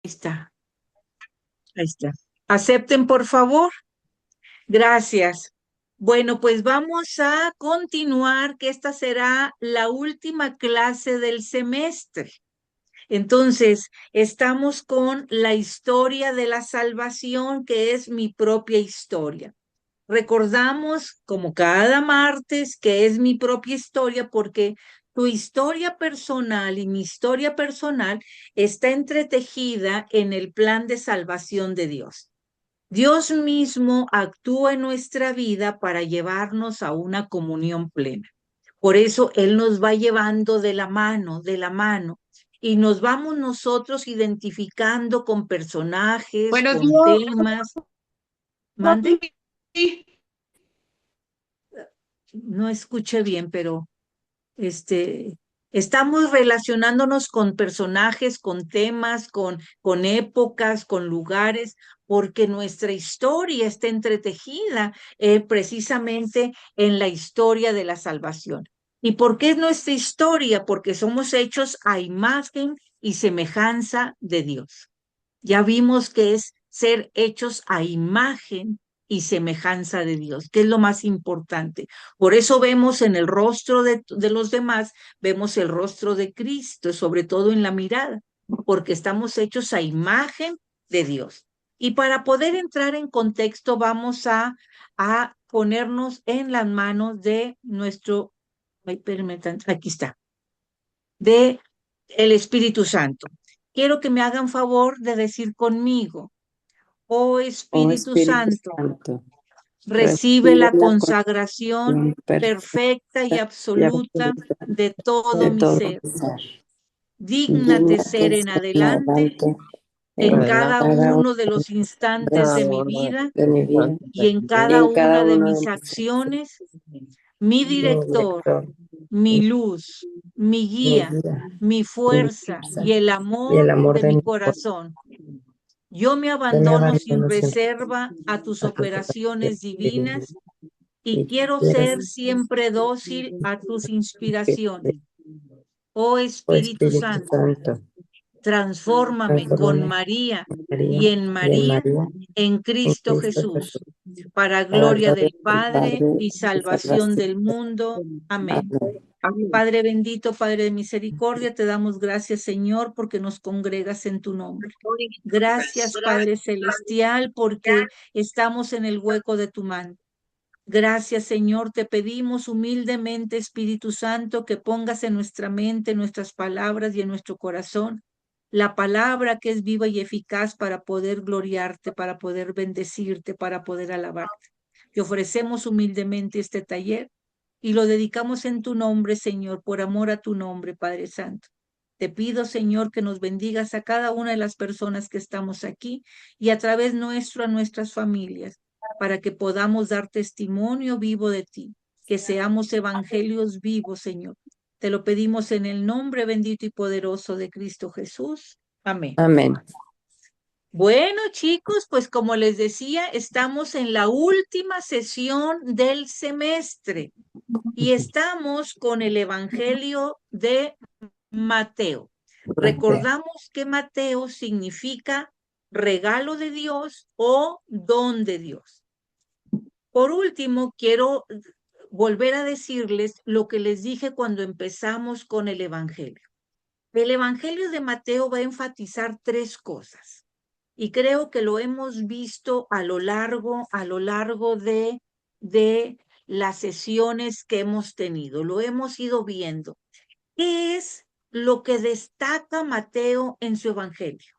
Está, ahí está. Acepten, por favor. Gracias. Bueno, pues vamos a continuar, que esta será la última clase del semestre. Entonces, estamos con la historia de la salvación, que es mi propia historia. Recordamos, como cada martes, que es mi propia historia porque tu historia personal y mi historia personal está entretejida en el plan de salvación de Dios. Dios mismo actúa en nuestra vida para llevarnos a una comunión plena. Por eso Él nos va llevando de la mano, y nos vamos nosotros identificando con personajes, Buenos con días, temas. Mande, Sofi. no escuché bien, pero este, estamos relacionándonos con personajes, con temas, con épocas, con lugares, porque nuestra historia está entretejida precisamente en la historia de la salvación. ¿Y por qué es nuestra historia? Porque somos hechos a imagen y semejanza de Dios. Ya vimos que es ser hechos a imagen y semejanza de Dios, que es lo más importante. Por eso vemos en el rostro de los demás, vemos el rostro de Cristo, sobre todo en la mirada, porque estamos hechos a imagen de Dios. Y para poder entrar en contexto, vamos a ponernos en las manos de nuestro, ay, aquí está, de el Espíritu Santo. Quiero que me hagan favor de decir conmigo: oh Oh Espíritu Espíritu Santo, Santo, recibe recibe la la consagración consagración perfecta y perfecta y absoluta absoluta de todo de mi todo ser. mi ser. Dígnate Dígnate ser en ser en adelante adelante en en cada cada uno uno de los instantes de mi vida de mi vida y en y cada en una cada de uno de mis mis actos. acciones, mi Mi director, director, mi luz, mi mi guía, guía, mi mi fuerza fuerza y el y el amor amor de de mi mi corazón. corazón. Yo me Yo me abandono sin abandono siempre reserva a tus a tu operaciones divina divinas y y quiero quieras ser siempre dócil a tus inspiraciones. Espíritu, Oh oh Espíritu Espíritu Santo, Santo, transfórmame con transfórmame María en María y en y en María María, en en Cristo Cristo Jesús, Jesús, para para gloria gloria del del Padre Padre y y salvación salvación. del mundo. Amén. Amén. Padre bendito, Padre de misericordia, te damos gracias, Señor, porque nos congregas en tu nombre. Gracias, Padre celestial, porque estamos en el hueco de tu mano. Gracias, Señor, te pedimos humildemente, Espíritu Santo, que pongas en nuestra mente, en nuestras palabras y en nuestro corazón la palabra que es viva y eficaz para poder gloriarte, para poder bendecirte, para poder alabarte. Te ofrecemos humildemente este taller y lo dedicamos en tu nombre, Señor, por amor a tu nombre, Padre Santo. Te pido, Señor, que nos bendigas a cada una de las personas que estamos aquí y a través nuestro a nuestras familias, para que podamos dar testimonio vivo de ti, que seamos evangelios vivos, Señor. Te lo pedimos en el nombre bendito y poderoso de Cristo Jesús. Amén. Amén. Bueno, chicos, pues como les decía, estamos en la última sesión del semestre y estamos con el Evangelio de Mateo. Recordamos que Mateo significa regalo de Dios o don de Dios. Por último, quiero volver a decirles lo que les dije cuando empezamos con el Evangelio. El Evangelio de Mateo va a enfatizar tres cosas y creo que lo hemos visto a lo largo de las sesiones que hemos tenido. Lo hemos ido viendo. ¿Qué es lo que destaca Mateo en su Evangelio?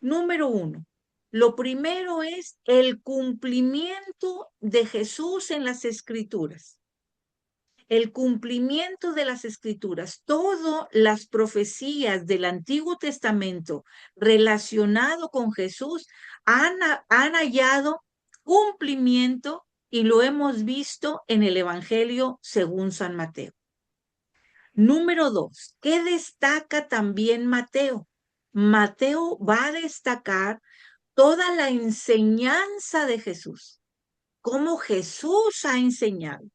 Número uno, lo primero es el cumplimiento de Jesús en las Escrituras. El cumplimiento de las Escrituras, todas las profecías del Antiguo Testamento relacionado con Jesús han hallado cumplimiento y lo hemos visto en el Evangelio según San Mateo. Número dos, ¿qué destaca también Mateo? Mateo va a destacar toda la enseñanza de Jesús, cómo Jesús ha enseñado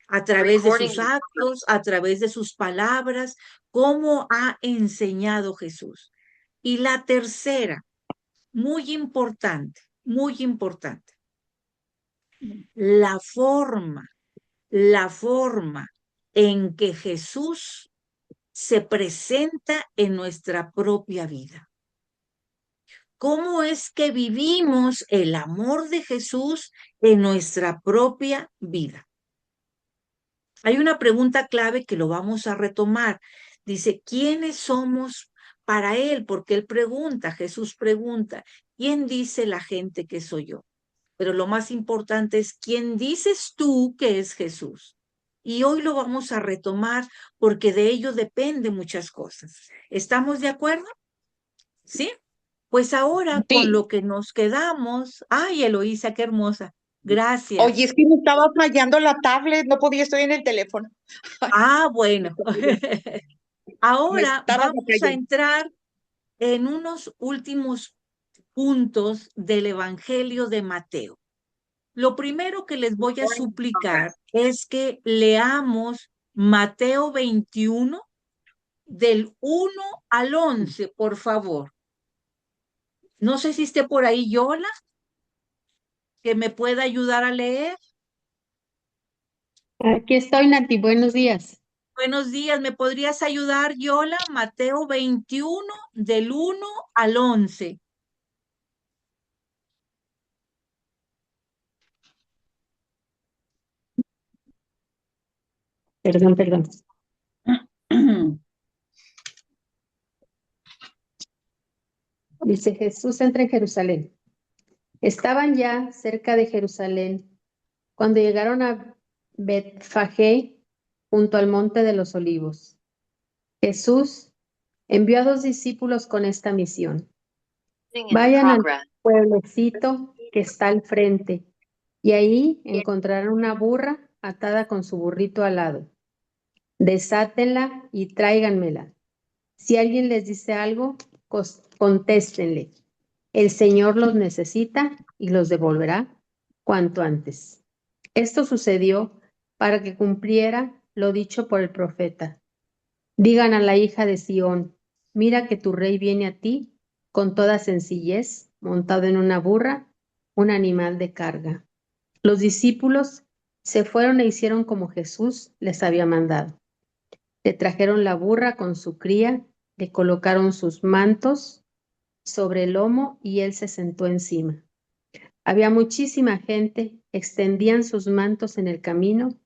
a través de sus actos, a través de sus palabras, cómo ha enseñado Jesús. Y la tercera, muy importante, la forma, la forma en que Jesús se presenta en nuestra propia vida. ¿Cómo es que vivimos el amor de Jesús en nuestra propia vida? Hay una pregunta clave que lo vamos a retomar. Dice, ¿quiénes somos para Él? Porque Él pregunta, Jesús pregunta, ¿quién dice la gente que soy yo? Pero lo más importante es, ¿quién dices tú que es Jesús? Y hoy lo vamos a retomar porque de ello depende muchas cosas. ¿Estamos de acuerdo? ¿Sí? Pues ahora con Sí. lo que nos quedamos, ay, Eloísa, qué hermosa. Oye, Gracias. es que me estaba fallando la tablet, no podía, estoy en el teléfono. Ay, Ah, bueno. me Ahora estaba vamos a fallando. entrar en unos últimos puntos del Evangelio de Mateo. Lo primero que les voy a suplicar es que leamos Mateo 21 del 1 al 11, por favor. No sé si esté por ahí Yola, que me pueda ayudar a leer. Aquí estoy, Nati. Buenos días. Buenos días, ¿me podrías ayudar, Yola? Mateo 21 del 1 al 11. Perdón, perdón. Dice Jesús entra en Jerusalén. Estaban ya cerca de Jerusalén cuando llegaron a Betfagé junto al monte de los olivos. Jesús envió a 2 discípulos con esta misión. Vayan al pueblecito que está al frente y ahí encontrarán una burra atada con su burrito al lado. Desátenla y tráiganmela. Si alguien les dice algo, contéstenle. El Señor los necesita y los devolverá cuanto antes. Esto sucedió para que cumpliera lo dicho por el profeta. Digan a la hija de Sión, mira que tu rey viene a ti con toda sencillez, montado en una burra, un animal de carga. Los discípulos se fueron e hicieron como Jesús les había mandado. Le trajeron la burra con su cría, le colocaron sus mantos sobre el lomo y él se sentó encima. Había muchísima gente, extendían sus mantos en el camino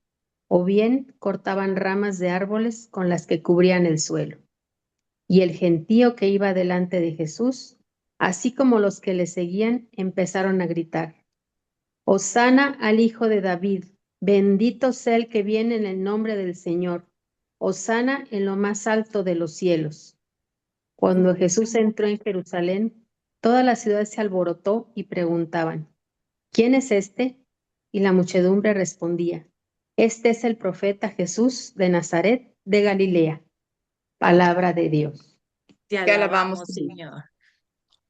o bien cortaban ramas de árboles con las que cubrían el suelo. Y el gentío que iba delante de Jesús, así como los que le seguían, empezaron a gritar: Hosana al Hijo de David, bendito sea el que viene en el nombre del Señor, Hosana en lo más alto de los cielos. Cuando Jesús entró en Jerusalén, toda la ciudad se alborotó y preguntaban: ¿Quién es este? Y la muchedumbre respondía: Este es el profeta Jesús de Nazaret de Galilea. Palabra de Dios. Te Te alabamos, alabamos, Señor.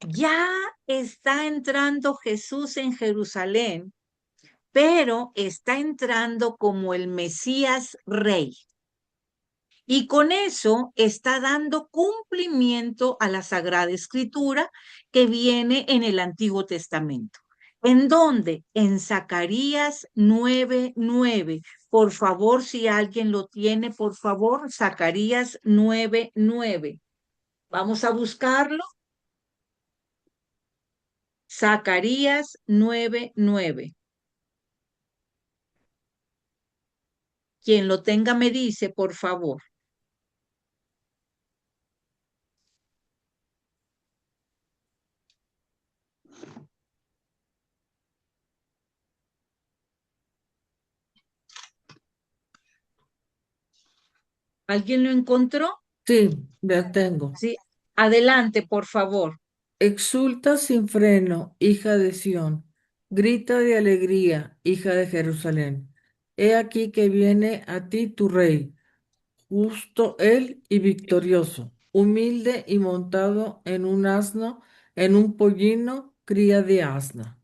Señor. Ya está entrando Jesús en Jerusalén, pero está entrando como el Mesías Rey. Y con eso está dando cumplimiento a la Sagrada Escritura que viene en el Antiguo Testamento. ¿En dónde? En Zacarías 9:9. Por favor, si alguien lo tiene, por favor, Zacarías 9:9. Vamos a buscarlo. Zacarías 9:9. Quien lo tenga me dice, por favor. ¿Alguien lo encontró? Sí, ya tengo. Sí. Adelante, por favor. Exulta sin freno, hija de Sión. Grita de alegría, hija de Jerusalén. He aquí que viene a ti tu rey, justo él y victorioso, humilde y montado en un asno, en un pollino, cría de asna.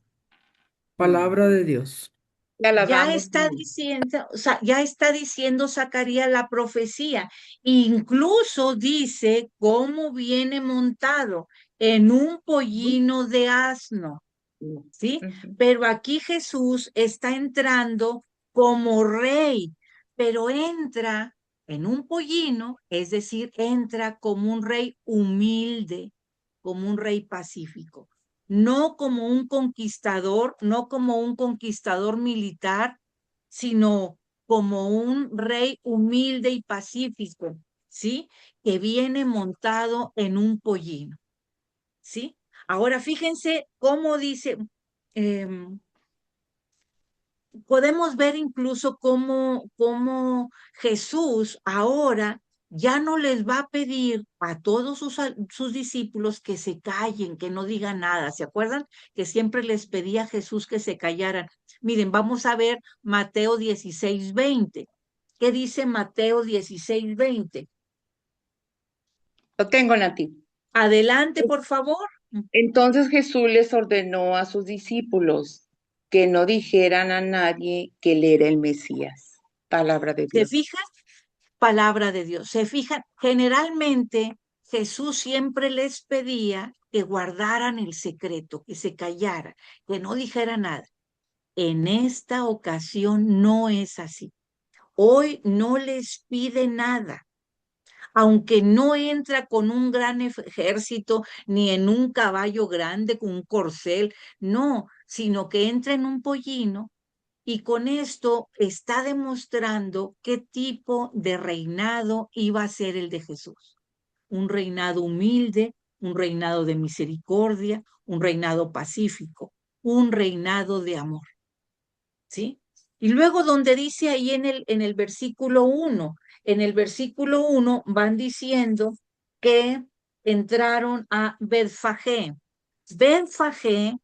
Palabra de Dios. Te Ya alabamos, está Señor. diciendo, o sea, ya está diciendo Zacarías la profecía. Incluso dice cómo viene montado en un pollino de asno, ¿sí? Ujú. Pero aquí Jesús está entrando como rey, pero entra en un pollino, es decir, entra como un rey humilde, como un rey pacífico, no como un conquistador, no como un conquistador militar, sino como un rey humilde y pacífico, ¿sí? Que viene montado en un pollino, ¿sí? Ahora fíjense cómo dice, em, podemos ver incluso cómo Jesús ahora ya no les va a pedir a todos sus discípulos que se callen, que no digan nada. ¿Se acuerdan? Que siempre les pedía a Jesús que se callaran. Miren, vamos a ver Mateo 16:20. ¿Qué dice Mateo 16:20? Lo tengo, Nati. Adelante, por favor. Entonces Jesús les ordenó a sus discípulos que no dijeran a nadie que él era el Mesías. Palabra de ¿Se Dios. fijan? Palabra de Dios. Se fijan, generalmente Jesús siempre les pedía que guardaran el secreto, que se callaran, que no dijera nada. En esta ocasión no es así. Hoy no les pide nada, aunque no entra con un gran ejército ni en un caballo grande con un corcel, no, sino que entra en un pollino y con esto está demostrando qué tipo de reinado iba a ser el de Jesús. Un reinado humilde, un reinado de misericordia, un reinado pacífico, un reinado de amor. ¿Sí? Y luego donde dice ahí en el versículo 1, en el versículo 1 van diciendo que entraron a Betfagé. Betfagé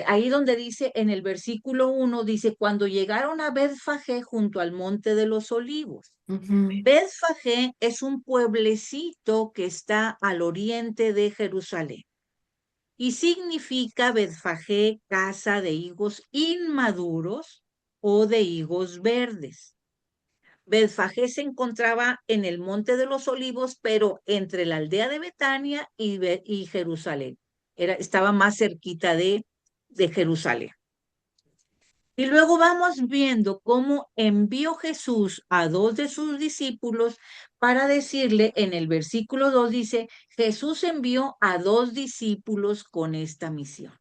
ahí donde dice en el versículo 1, dice, cuando llegaron a Betfagé junto al monte de los olivos. Ujú. Betfagé es un pueblecito que está al oriente de Jerusalén y significa Betfagé casa de higos inmaduros o de higos verdes. Betfagé se encontraba en el monte de los olivos, pero entre la aldea de Betania y Jerusalén. Estaba más cerquita de Jerusalén. Y luego vamos viendo cómo envió Jesús a dos de sus discípulos para decirle, en el versículo 2 dice, Jesús envió a dos discípulos con esta misión.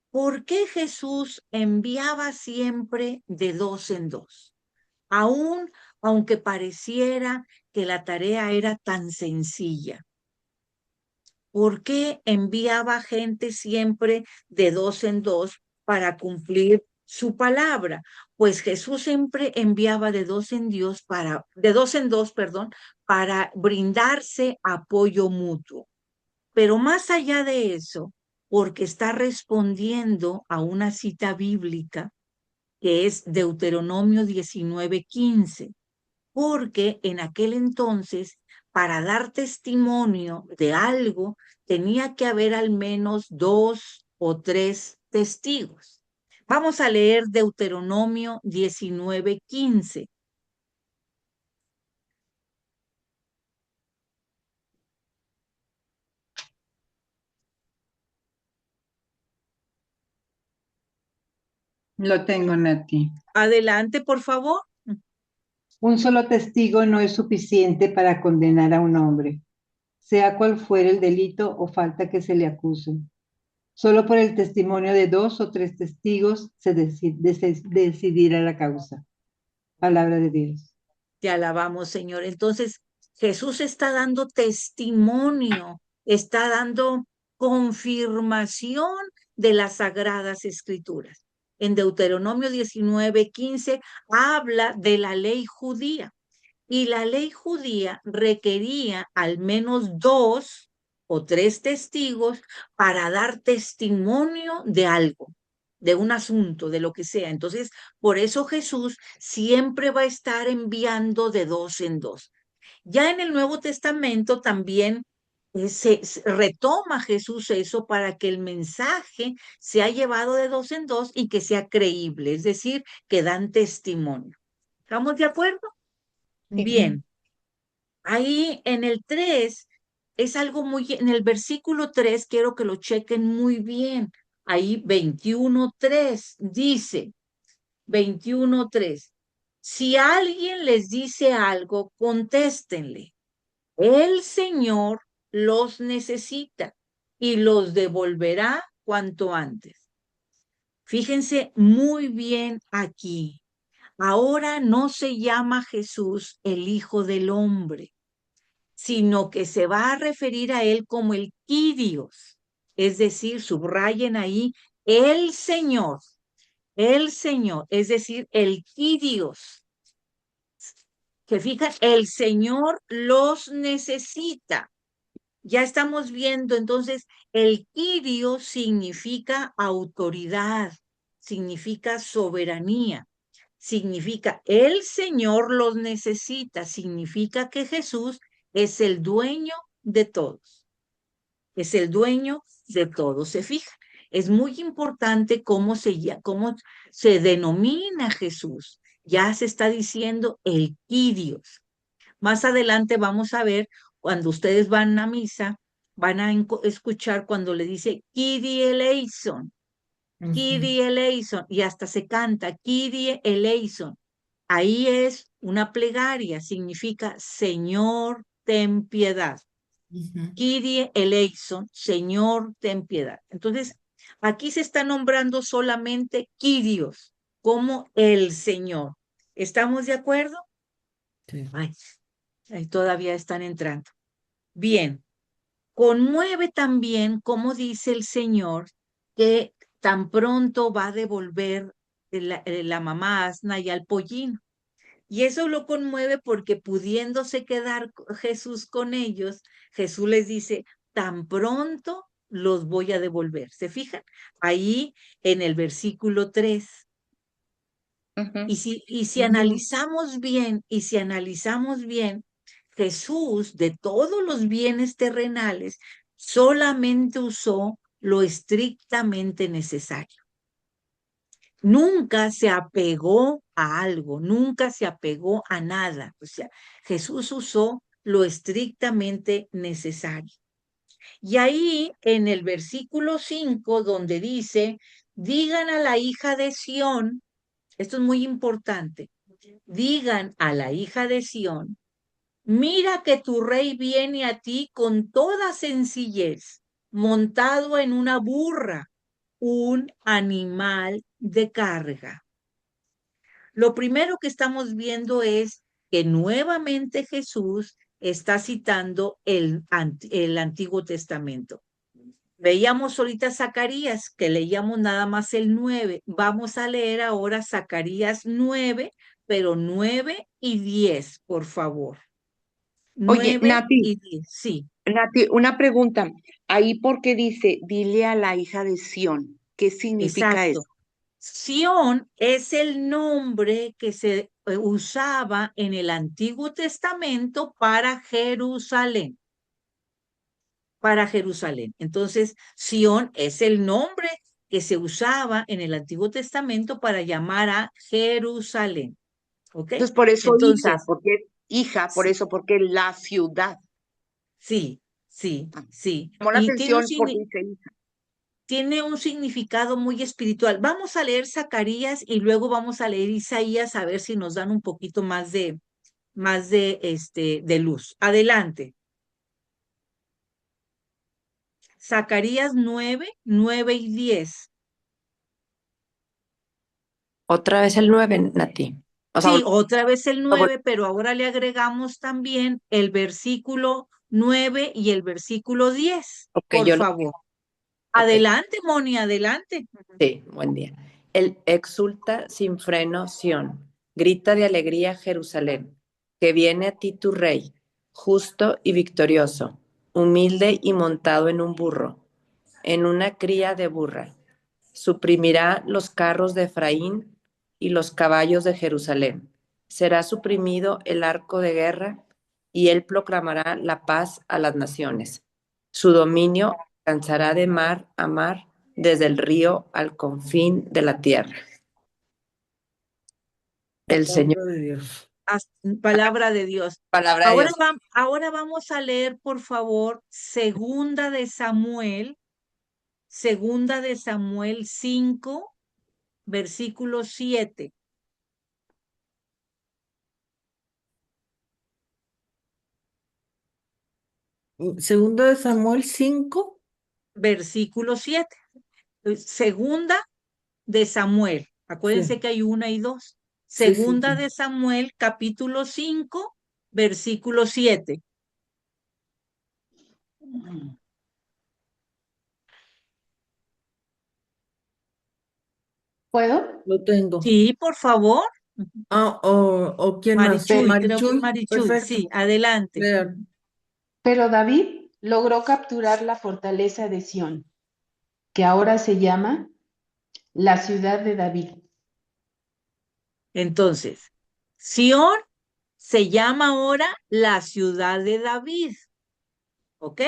¿Por qué Jesús enviaba siempre de dos en dos? Aún aunque pareciera que la tarea era tan sencilla. ¿Por qué enviaba gente siempre de dos en dos para cumplir su palabra? Pues Jesús siempre enviaba de dos en dos, perdón, para brindarse apoyo mutuo. Pero más allá de eso, porque está respondiendo a una cita bíblica que es Deuteronomio 19:15, porque en aquel entonces, para dar testimonio de algo, tenía que haber al menos dos o tres testigos. Vamos a leer Deuteronomio 19:15. Lo tengo, Nati. Adelante, por favor. Un solo testigo no es suficiente para condenar a un hombre, sea cual fuere el delito o falta que se le acuse. Solo por el testimonio de dos o tres testigos se decidirá la causa. Palabra de Dios. Te alabamos, Señor. Entonces, Jesús está dando testimonio, está dando confirmación de las sagradas escrituras. En Deuteronomio 19:15 habla de la ley judía y la ley judía requería al menos dos o tres testigos para dar testimonio de algo, de un asunto, de lo que sea. Entonces, por eso Jesús siempre va a estar enviando de dos en dos. Ya en el Nuevo Testamento también retoma Jesús eso para que el mensaje sea llevado de dos en dos y que sea creíble, es decir, que dan testimonio. ¿Estamos de acuerdo? Sí. Bien. Ahí en el 3 es algo en el versículo 3 quiero que lo chequen muy bien. Ahí 21:3 dice, 21:3, si alguien les dice algo, contéstenle. El Señor los necesita y los devolverá cuanto antes. Fíjense muy bien aquí. Ahora no se llama Jesús el Hijo del Hombre, sino que se va a referir a él como el Kyrios. Es decir, subrayen ahí el Señor, es decir, el Kyrios. Que fijan, el Señor los necesita. Ya estamos viendo, entonces, el Kyrios significa autoridad, significa soberanía, significa el Señor los necesita, significa que Jesús es el dueño de todos, es el dueño de todos. ¿Se fijan? Es muy importante cómo se denomina Jesús. Ya se está diciendo el Kyrios. Más adelante vamos a ver, cuando ustedes van a misa, van a escuchar cuando le dice Kyrie eleison, Kyrie eleison, y hasta se canta Kyrie eleison. Ahí es una plegaria, significa Señor, ten piedad. Kyrie eleison, Señor, ten piedad. Entonces, aquí se está nombrando solamente Kyrios, como el Señor. ¿Estamos de acuerdo? Sí. Ay, ahí todavía están entrando. Bien, conmueve también, como dice el Señor, que tan pronto va a devolver la mamá asna y al pollino. Y eso lo conmueve porque pudiéndose quedar Jesús con ellos, Jesús les dice, tan pronto los voy a devolver. ¿Se fijan? Ahí en el versículo 3. Ujú. Y si analizamos bien, Jesús de todos los bienes terrenales solamente usó lo estrictamente necesario. Nunca se apegó a algo, nunca se apegó a nada. O sea, Jesús usó lo estrictamente necesario. Y ahí en el versículo 5, donde dice, digan a la hija de Sión, esto es muy importante, digan a la hija de Sión, mira que tu rey viene a ti con toda sencillez, montado en una burra, un animal de carga. Lo primero que estamos viendo es que nuevamente Jesús está citando el Antiguo Testamento. Veíamos ahorita Zacarías, que leíamos nada más el 9. Vamos a leer ahora Zacarías 9, pero 9 y 10, por favor. Oye, 9 y 10, sí, Nati, una pregunta. Ahí porque dice, dile a la hija de Sión, ¿qué significa eso? exacto. Sión es el nombre que se usaba en el Antiguo Testamento para Jerusalén. Para Jerusalén. Entonces, Sión es el nombre que se usaba en el Antiguo Testamento para llamar a Jerusalén. ¿Ok? Entonces, por eso Entonces, hija, por sí, eso, porque la ciudad. sí, sí, Ah, sí. llamó la Y atención porque dice hija. tiene un significado muy espiritual. Vamos a leer Zacarías y luego vamos a leer Isaías a ver si nos dan un poquito más de luz. Adelante. Zacarías 9, 9 y 10. Otra vez el 9, Nati. O sea, Sí, otra vez el vol- 9, pero ahora le agregamos también el versículo 9 y el versículo 10, ok, por yo lo. favor. Ok, Adelante, Moni, adelante. sí, buen día. El exulta sin freno Sión, grita de alegría Jerusalén, que viene a ti tu rey, justo y victorioso, humilde y montado en un burro, en una cría de burra. Suprimirá los carros de Efraín y los caballos de Jerusalén. Será suprimido el arco de guerra y él proclamará la paz a las naciones. Su dominio alcanzará de mar a mar, desde el río al confín de la tierra. El Señor, Palabra de Dios. Palabra de Dios. palabra de Ahora, Dios. ahora vamos a leer, por favor, Segunda de Samuel 5, versículo 7. Segundo de Samuel 5. Versículo 7. Segunda de Samuel. Acuérdense Sí, que hay una y dos. sí, sí, Segunda sí. de Samuel, capítulo 5, versículo 7. ¿Puedo? Lo tengo. Sí, por favor. O ¿quién más? Marichuy, creo que es Marichuy. Marichuy. Perfecto. Sí, adelante. Lean. Pero David logró capturar la fortaleza de Sión, que ahora se llama la ciudad de David. Entonces, Sión se llama ahora la ciudad de David. ¿Ok?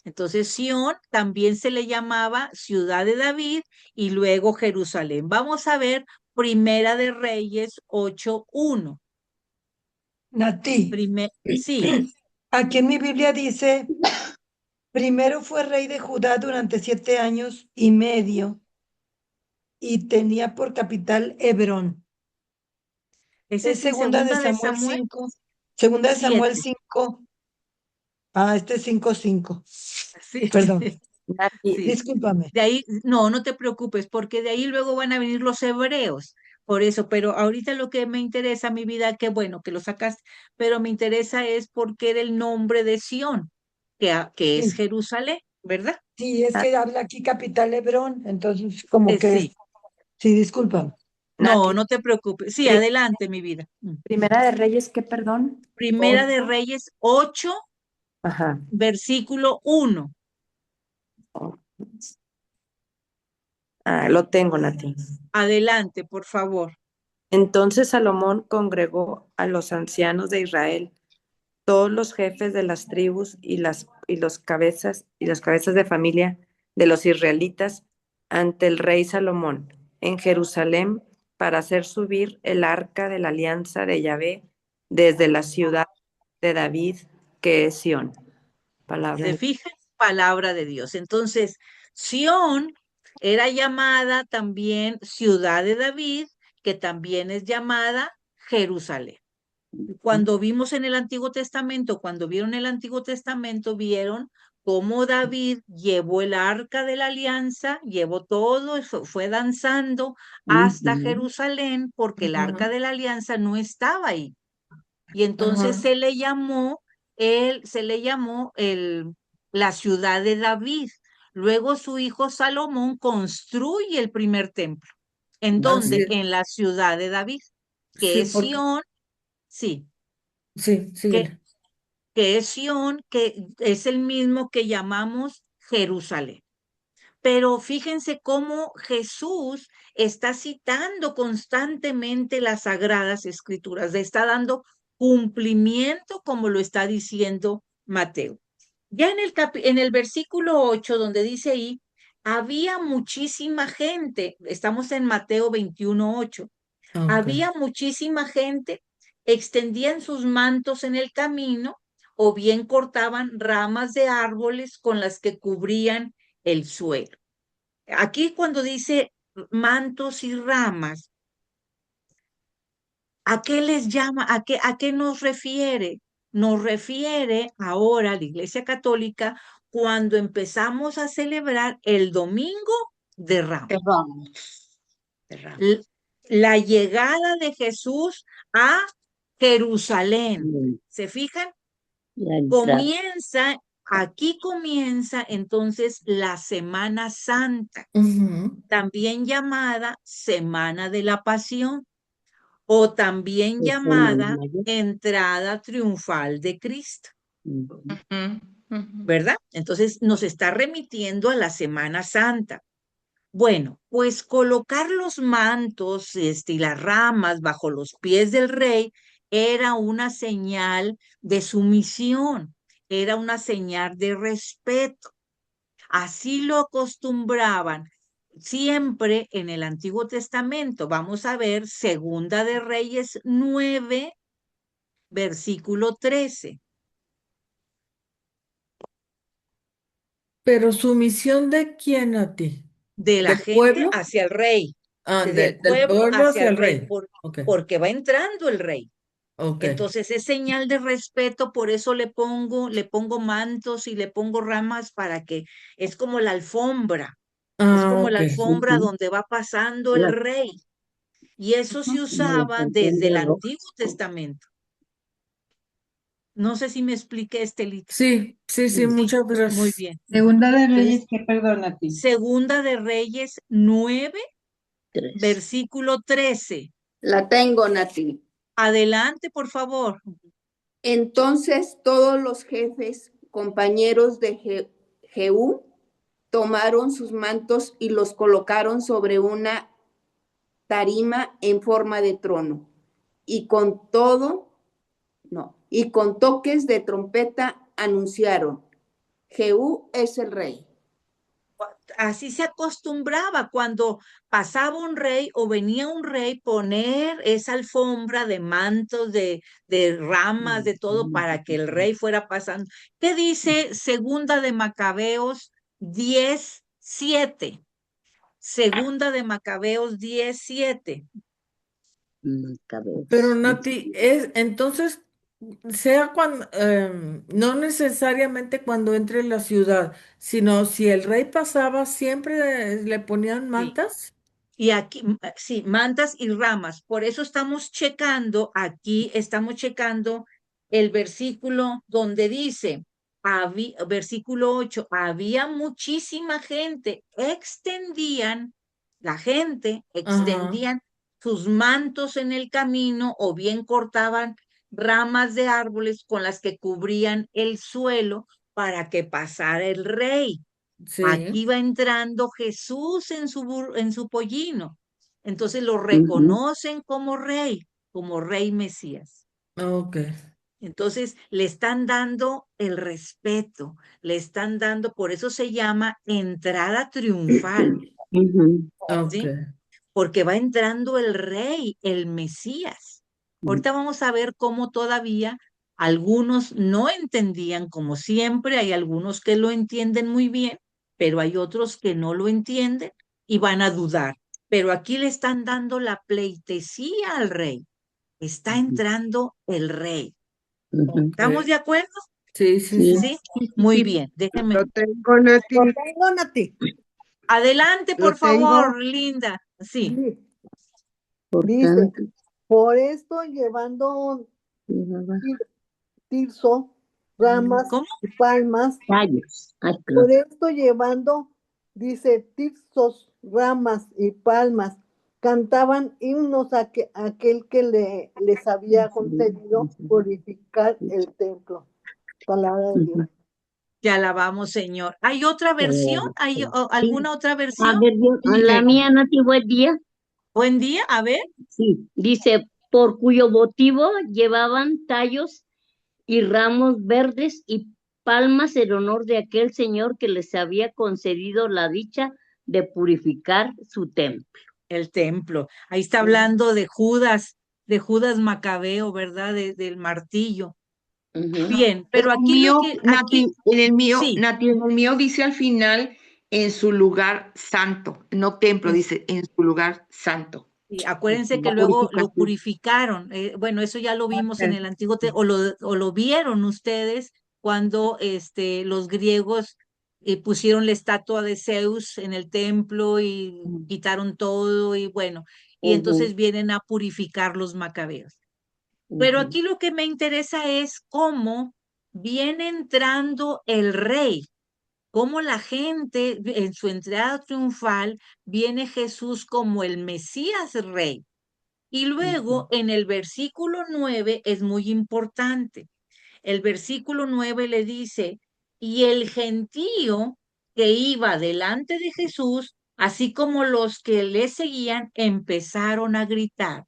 Entonces, Sión también se le llamaba ciudad de David y luego Jerusalén. Vamos a ver Primera de Reyes 8:1. Nati, Sí, aquí en mi Biblia dice, primero fue rey de Judá durante 7 años y medio y tenía por capital Hebrón. ese Es es en segunda de Segunda de Samuel Samuel 5. Segunda de Samuel 7. 5. Este es 5:5. Sí, Perdón, Nati, sí. discúlpame. De ahí, no te preocupes, porque de ahí luego van a venir los hebreos. Por eso, pero ahorita lo que me interesa, mi vida, qué bueno que lo sacaste, pero me interesa es porque era el nombre de Sión, que es Sí, Jerusalén, ¿verdad? sí, es que habla aquí capital Hebrón, entonces como que Sí. es. Sí, discúlpame. Nati, No te preocupes. Sí, pri- adelante, mi vida. Primera de Reyes, ¿qué, perdón? Primera de 8. Reyes 8, Ajá. versículo 1. Lo tengo, Nati. Adelante, por favor. Entonces Salomón congregó a los ancianos de Israel, todos los jefes de las tribus y las cabezas de familia de los israelitas ante el rey Salomón en Jerusalén para hacer subir el arca de la alianza de Yahvé desde la ciudad de David, que es Sión. Palabra ¿Se de fijan? Palabra de Dios. Entonces, Sión era llamada también ciudad de David, que también es llamada Jerusalén. Cuando vimos en el Antiguo Testamento, cuando vieron el Antiguo Testamento, vieron cómo David llevó el arca de la alianza, llevó todo, fue danzando hasta Jerusalén, porque el Ajá, arca de la alianza no estaba ahí. Y entonces ajá. se le llamó la ciudad de David. Luego su hijo Salomón construye el primer templo. ¿En Así dónde? es. En la ciudad de David, que Sí, es porque, Sión, sí, sí, que, síguele. que es Sión, que es el mismo que llamamos Jerusalén. Pero fíjense cómo Jesús está citando constantemente las sagradas escrituras, le está dando cumplimiento como lo está diciendo Mateo. Ya en el versículo 8, donde dice ahí, había muchísima gente, estamos en Mateo 21:8, Ok. había muchísima gente, extendían sus mantos en el camino o bien cortaban ramas de árboles con las que cubrían el suelo. Aquí cuando dice mantos y ramas, ¿a qué les llama? A qué nos refiere? Nos refiere ahora a la Iglesia Católica cuando empezamos a celebrar el Domingo de Ramos. L- La llegada de Jesús a Jerusalén. ¿Se fijan? Aquí comienza entonces la Semana Santa, Ujú. también llamada Semana de la Pasión o también llamada Entrada Triunfal de Cristo, ¿verdad? Entonces nos está remitiendo a la Semana Santa. Bueno, pues colocar los mantos y las ramas bajo los pies del rey era una señal de sumisión, era una señal de respeto. Así lo acostumbraban siempre en el Antiguo Testamento. Vamos a ver Segunda de Reyes 9, versículo 13. Pero sumisión de quién a ti? De la ¿Del gente pueblo? hacia el rey, Ah, del del pueblo pueblo hacia hacia el el rey, rey. Ok, porque va entrando el rey. ok. Entonces es señal de respeto, por eso le pongo mantos y le pongo ramas para que es como la alfombra, es Ah, como ok. la alfombra donde va pasando el rey. Y eso se usaba desde el Antiguo Testamento. No sé si me expliqué, Estelita. Sí, sí, sí, Sí, muchas muy gracias. bien. Segunda de Entonces, Reyes, ¿qué perdona ti? Segunda de Reyes 9, versículo 13. La tengo, Nati. Adelante, por favor. Entonces todos los jefes, compañeros de Jehú, tomaron sus mantos y los colocaron sobre una tarima en forma de trono. Y con toques de trompeta anunciaron: Jehú es el rey. Así se acostumbraba cuando pasaba un rey o venía un rey poner esa alfombra de mantos, de ramas, de todo para que el rey fuera pasando. ¿Qué dice Segunda de Macabeos 10:7? Segunda de Macabeos 10:7. Pero Nati, entonces, sea cuando, no necesariamente cuando entre en la ciudad, sino si el rey pasaba, siempre le ponían Sí. mantas. Y aquí, sí, mantas y ramas. Por eso estamos checando, aquí estamos checando el versículo donde dice, versículo 8, había muchísima gente, la gente Ajá, extendían sus mantos en el camino o bien cortaban ramas de árboles con las que cubrían el suelo para que pasara el rey. sí, Aquí va entrando Jesús en su pollino. Entonces lo reconocen como rey Mesías. ok, Entonces le están dando el respeto, le están dando, por eso se llama entrada triunfal, ok. ¿sí? Porque va entrando el rey, el Mesías. Ahorita vamos a ver cómo todavía algunos no entendían, como siempre, hay algunos que lo entienden muy bien, pero hay otros que no lo entienden y van a dudar. Pero aquí le están dando la pleitesía al rey. Está entrando el rey. Ok. ¿Estamos de acuerdo? Sí, sí, sí. Sí, muy bien. Déjenme. Lo tengo, Nati. Lo tengo, Nati. Adelante, Lo por tengo. favor, Linda. Sí. Dice, por esto llevando tirso, ramas ¿Cómo? y palmas, por esto llevando, dice, tirsos, ramas y palmas, cantaban himnos a aquel que les había concedido purificar el templo. Palabra de Dios. Te alabamos, Señor. ¿Hay otra versión? ¿Hay alguna otra A versión? ver, la mía, Nati, buen día. Buen día, a ver. Sí, dice, por cuyo motivo llevaban tallos y ramos verdes y palmas en honor de aquel Señor que les había concedido la dicha de purificar su templo. El templo. Ahí está hablando de Judas Macabeo, ¿verdad? Del martillo. Bien, pero En el aquí mío, aquí, sí, Nati, en el mío dice al final en su lugar santo, no templo, dice en su lugar santo. y acuérdense que La luego lo purificación. purificaron. Bueno, eso ya lo vimos en el Antiguo o lo vieron ustedes cuando los griegos pusieron la estatua de Zeus en el templo y quitaron todo y bueno, y entonces vienen a purificar los macabeos. Pero aquí lo que me interesa es cómo viene entrando el rey, cómo la gente en su entrada triunfal viene Jesús como el Mesías rey. Y luego en el versículo 9 es muy importante. El versículo 9 le dice, y el gentío que iba delante de Jesús, así como los que le seguían, empezaron a gritar,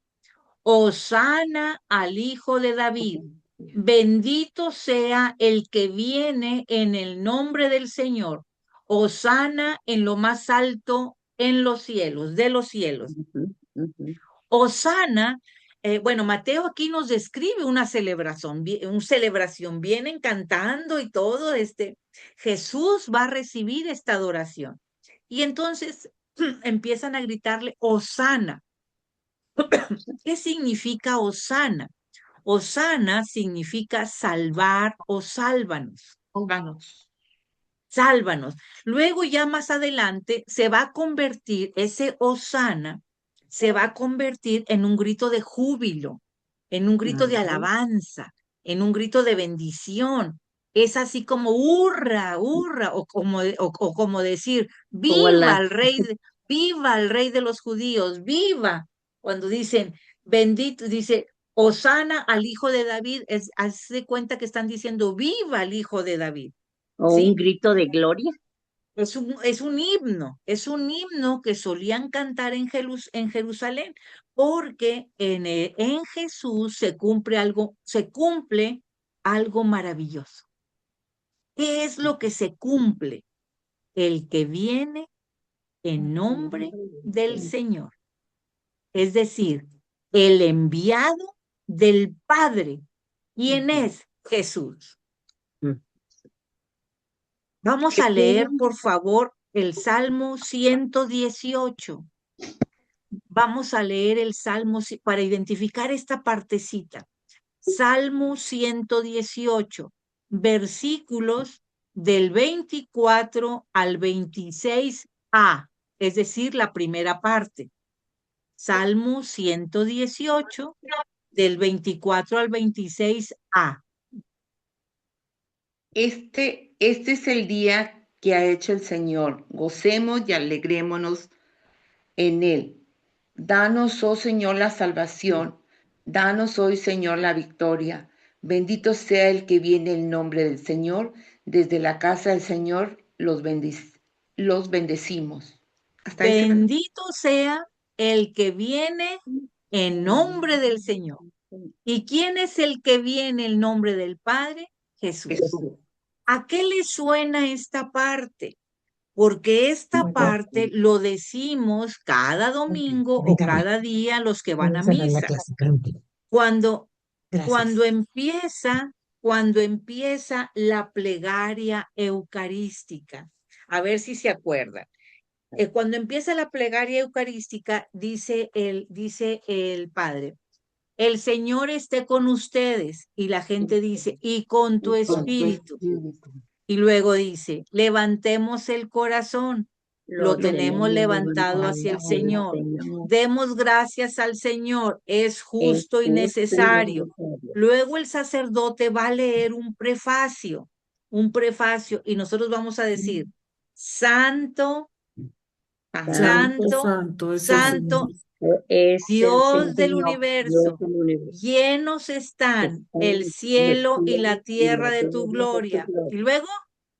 Hosana al Hijo de David, bendito sea el que viene en el nombre del Señor, Hosana en lo más alto en los cielos, de los cielos. Ujú, ujú. Hosana, bueno, Mateo aquí nos describe una celebración, vienen cantando y todo, Jesús va a recibir esta adoración. Y entonces empiezan a gritarle, Hosana. ¿Qué significa Hosana? Hosana significa salvar o sálvanos. Sálvanos. Luego ya más adelante se va a convertir, ese Hosana se va a convertir en un grito de júbilo, en un grito de alabanza, en un grito de bendición. Es así como hurra, hurra, o como decir, Como viva el rey, viva el rey de los judíos, viva. Cuando dicen, bendito, dice, Hosana al hijo de David, hace cuenta que están diciendo, viva el hijo de David. o un ¿Sí? grito de gloria. Es un himno que solían cantar en Jerusalén, porque en Jesús se cumple algo maravilloso. ¿Qué es lo que se cumple? El que viene en nombre del Señor. Es decir, el enviado del Padre. ¿Quién es? Jesús. Vamos a leer, por favor, el Salmo 118. Vamos a leer el Salmo para identificar esta partecita. Salmo 118, versículos del 24 al 26a, es decir, la primera parte. Salmo 118, del 24 al 26a. Este es el día que ha hecho el Señor. Gocemos y alegrémonos en él. Danos, oh Señor, la salvación. Danos hoy, Señor, la victoria. Bendito sea el que viene en nombre del Señor. Desde la casa del Señor los bendecimos. Hasta ahí se me... Bendito sea el que viene en nombre del Señor. ¿Y quién es el que viene en nombre del Padre? Jesús. ¿A qué le suena esta parte? Porque esta parte lo decimos cada domingo o cada día los que van a misa. Cuando empieza la plegaria eucarística. A ver si se acuerdan. Cuando empieza la plegaria eucarística, dice el Padre, el Señor esté con ustedes. Y la gente dice, y con tu espíritu. Y luego dice, levantemos el corazón. Lo tenemos levantado hacia el Señor. Demos gracias al Señor. Es justo y necesario. Luego el sacerdote va a leer un prefacio, y nosotros vamos a decir, Santo, Santo, Santo es el Santo, Señor. Es el Dios del Señor, universo. Dios del universo. Llenos están el cielo y la tierra de tu gloria. Y luego,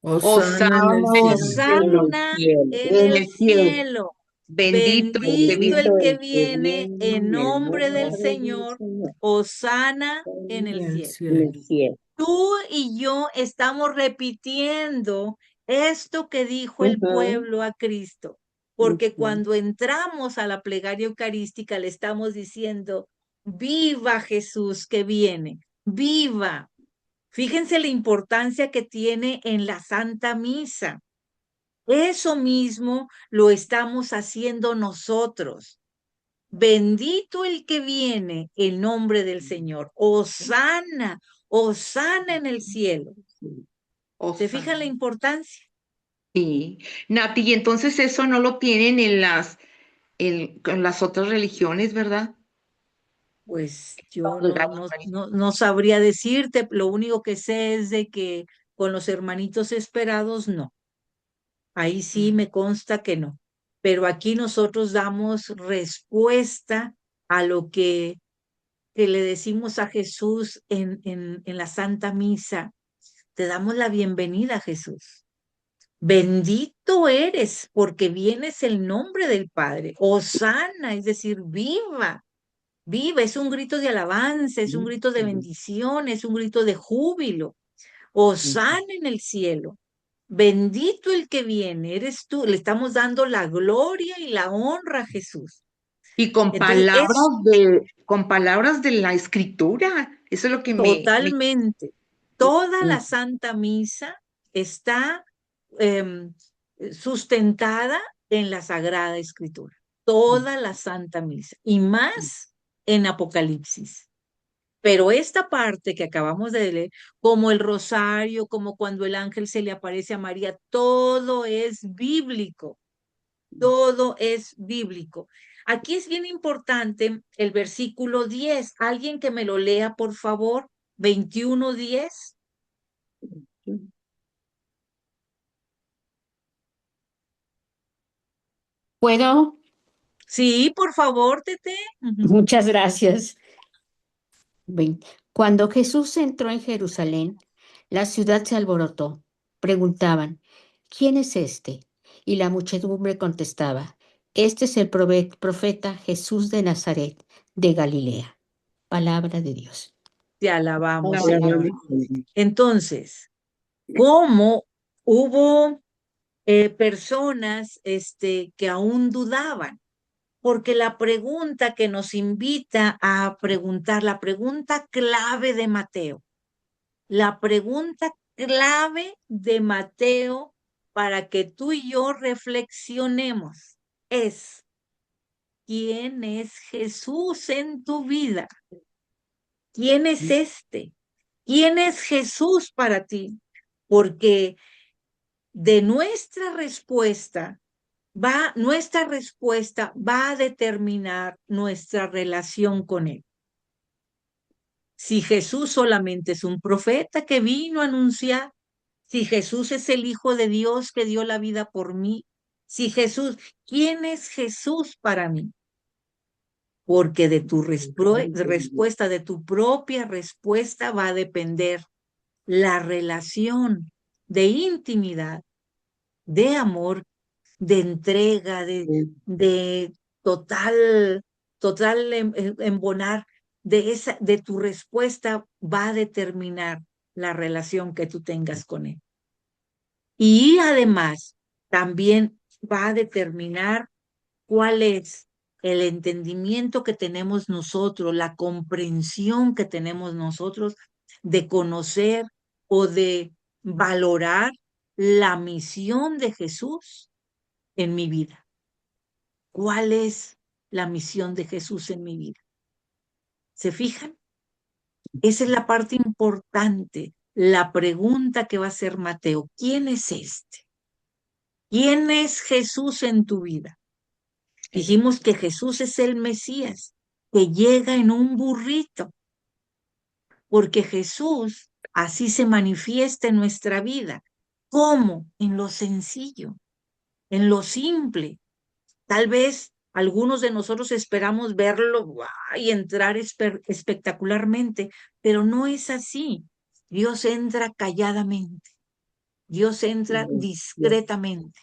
Hosana en el cielo. Hosana en el cielo. Bendito Bendito el que viene en nombre del Señor. Hosana en el En el cielo. cielo. Tú y yo estamos repitiendo esto que dijo el pueblo a Cristo, porque cuando entramos a la plegaria eucarística le estamos diciendo, viva Jesús que viene, viva. Fíjense la importancia que tiene en la Santa Misa. Eso mismo lo estamos haciendo nosotros. Bendito el que viene en nombre del Señor. Hosana, hosana en el cielo. ¿Se fijan la importancia? Sí. Nati, y entonces eso no lo tienen en las otras religiones, ¿verdad? Pues yo no sabría decirte, lo único que sé es de que con los hermanitos esperados no. Ahí sí me consta que no. Pero aquí nosotros damos respuesta a lo que le decimos a Jesús en la Santa Misa. Te damos la bienvenida, Jesús. Bendito eres porque vienes el nombre del Padre. Hosana, es decir, viva. Viva, es un grito de alabanza, es un grito de bendición, es un grito de júbilo. Hosana en el cielo. Bendito el que viene, eres tú. Le estamos dando la gloria y la honra a Jesús. Y con Entonces, con palabras de la escritura. Eso es lo que totalmente, toda la Santa Misa está em, sustentada en la Sagrada Escritura. Toda la Santa Misa. Y más en Apocalipsis. Pero esta parte que acabamos de leer, como el rosario, como cuando el ángel se le aparece a María, todo es bíblico. Todo es bíblico. Aquí es bien importante el versículo 10. Alguien que me lo lea, por favor. 21:10. ¿Puedo? Sí, por favor, Tete. Muchas gracias. Cuando Jesús entró en Jerusalén, la ciudad se alborotó. Preguntaban, ¿quién es este? Y la muchedumbre contestaba, este es el profeta Jesús de Nazaret, de Galilea. Palabra de Dios. Te alabamos, Señor. Entonces, ¿cómo hubo personas que aún dudaban? Porque la pregunta que nos invita a preguntar, la pregunta clave de Mateo, la pregunta clave de Mateo para que tú y yo reflexionemos es, ¿quién es Jesús en tu vida? ¿Quién es este? ¿Quién es Jesús para ti? Porque de nuestra respuesta va a determinar nuestra relación con Él. Si Jesús solamente es un profeta que vino a anunciar, si Jesús es el Hijo de Dios que dio la vida por mí, si Jesús, ¿quién es Jesús para mí? Porque de tu respuesta, de tu propia respuesta va a depender la relación de intimidad, de amor, de entrega, de total embonar, de tu respuesta va a determinar la relación que tú tengas con Él. Y además, también va a determinar cuál es el entendimiento que tenemos nosotros, la comprensión que tenemos nosotros de conocer o de valorar la misión de Jesús en mi vida. ¿Cuál es la misión de Jesús en mi vida? ¿Se fijan? Esa es la parte importante, la pregunta que va a hacer Mateo. ¿Quién es este? ¿Quién es Jesús en tu vida? Dijimos que Jesús es el Mesías, que llega en un burrito, porque Jesús así se manifiesta en nuestra vida. ¿Cómo? En lo sencillo, en lo simple. Tal vez algunos de nosotros esperamos verlo y entrar espectacularmente, pero no es así. Dios entra calladamente, Dios entra discretamente.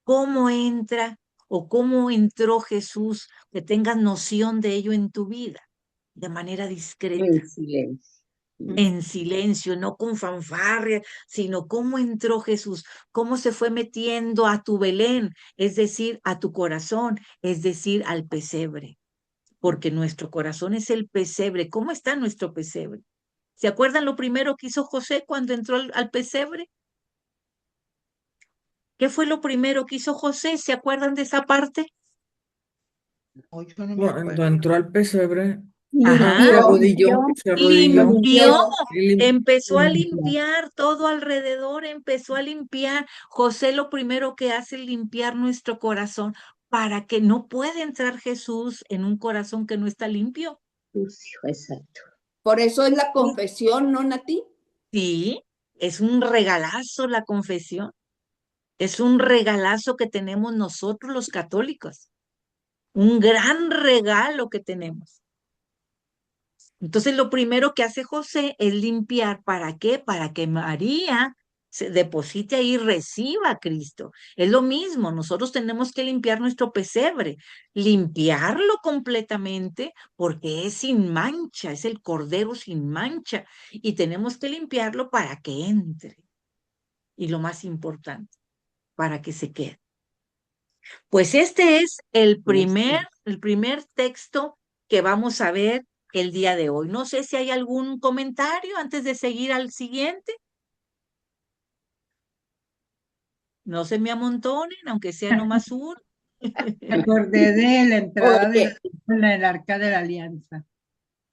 ¿Cómo entra o cómo entró Jesús? Que tengas noción de ello en tu vida, de manera discreta. En silencio. En silencio, no con fanfarria, sino cómo entró Jesús, cómo se fue metiendo a tu Belén, es decir, a tu corazón, es decir, al pesebre, porque nuestro corazón es el pesebre. ¿Cómo está nuestro pesebre? ¿Se acuerdan lo primero que hizo José cuando entró al pesebre? ¿Qué fue lo primero que hizo José? ¿Se acuerdan de esa parte? Cuando entró al pesebre, Ajá. se arrodilló Limpió, y empezó a limpiar todo alrededor, empezó a limpiar. José lo primero que hace es limpiar nuestro corazón para que no pueda entrar Jesús en un corazón que no está limpio. Sucio, exacto. Por eso es la confesión, ¿no, Nati? Sí, es un regalazo la confesión. Es un regalazo que tenemos nosotros los católicos. Un gran regalo que tenemos. Entonces, lo primero que hace José es limpiar. ¿Para qué? Para que María se deposite ahí y reciba a Cristo. Es lo mismo, nosotros tenemos que limpiar nuestro pesebre, limpiarlo completamente porque es sin mancha, es el cordero sin mancha y tenemos que limpiarlo para que entre. y lo más importante, para que se quede. Pues este es el primer texto que vamos a ver el día de hoy. No sé si hay algún comentario antes de seguir al siguiente. No se me amontonen, aunque sea nomás uno. Me acordé de la entrada de Oye, el Arca de la Alianza.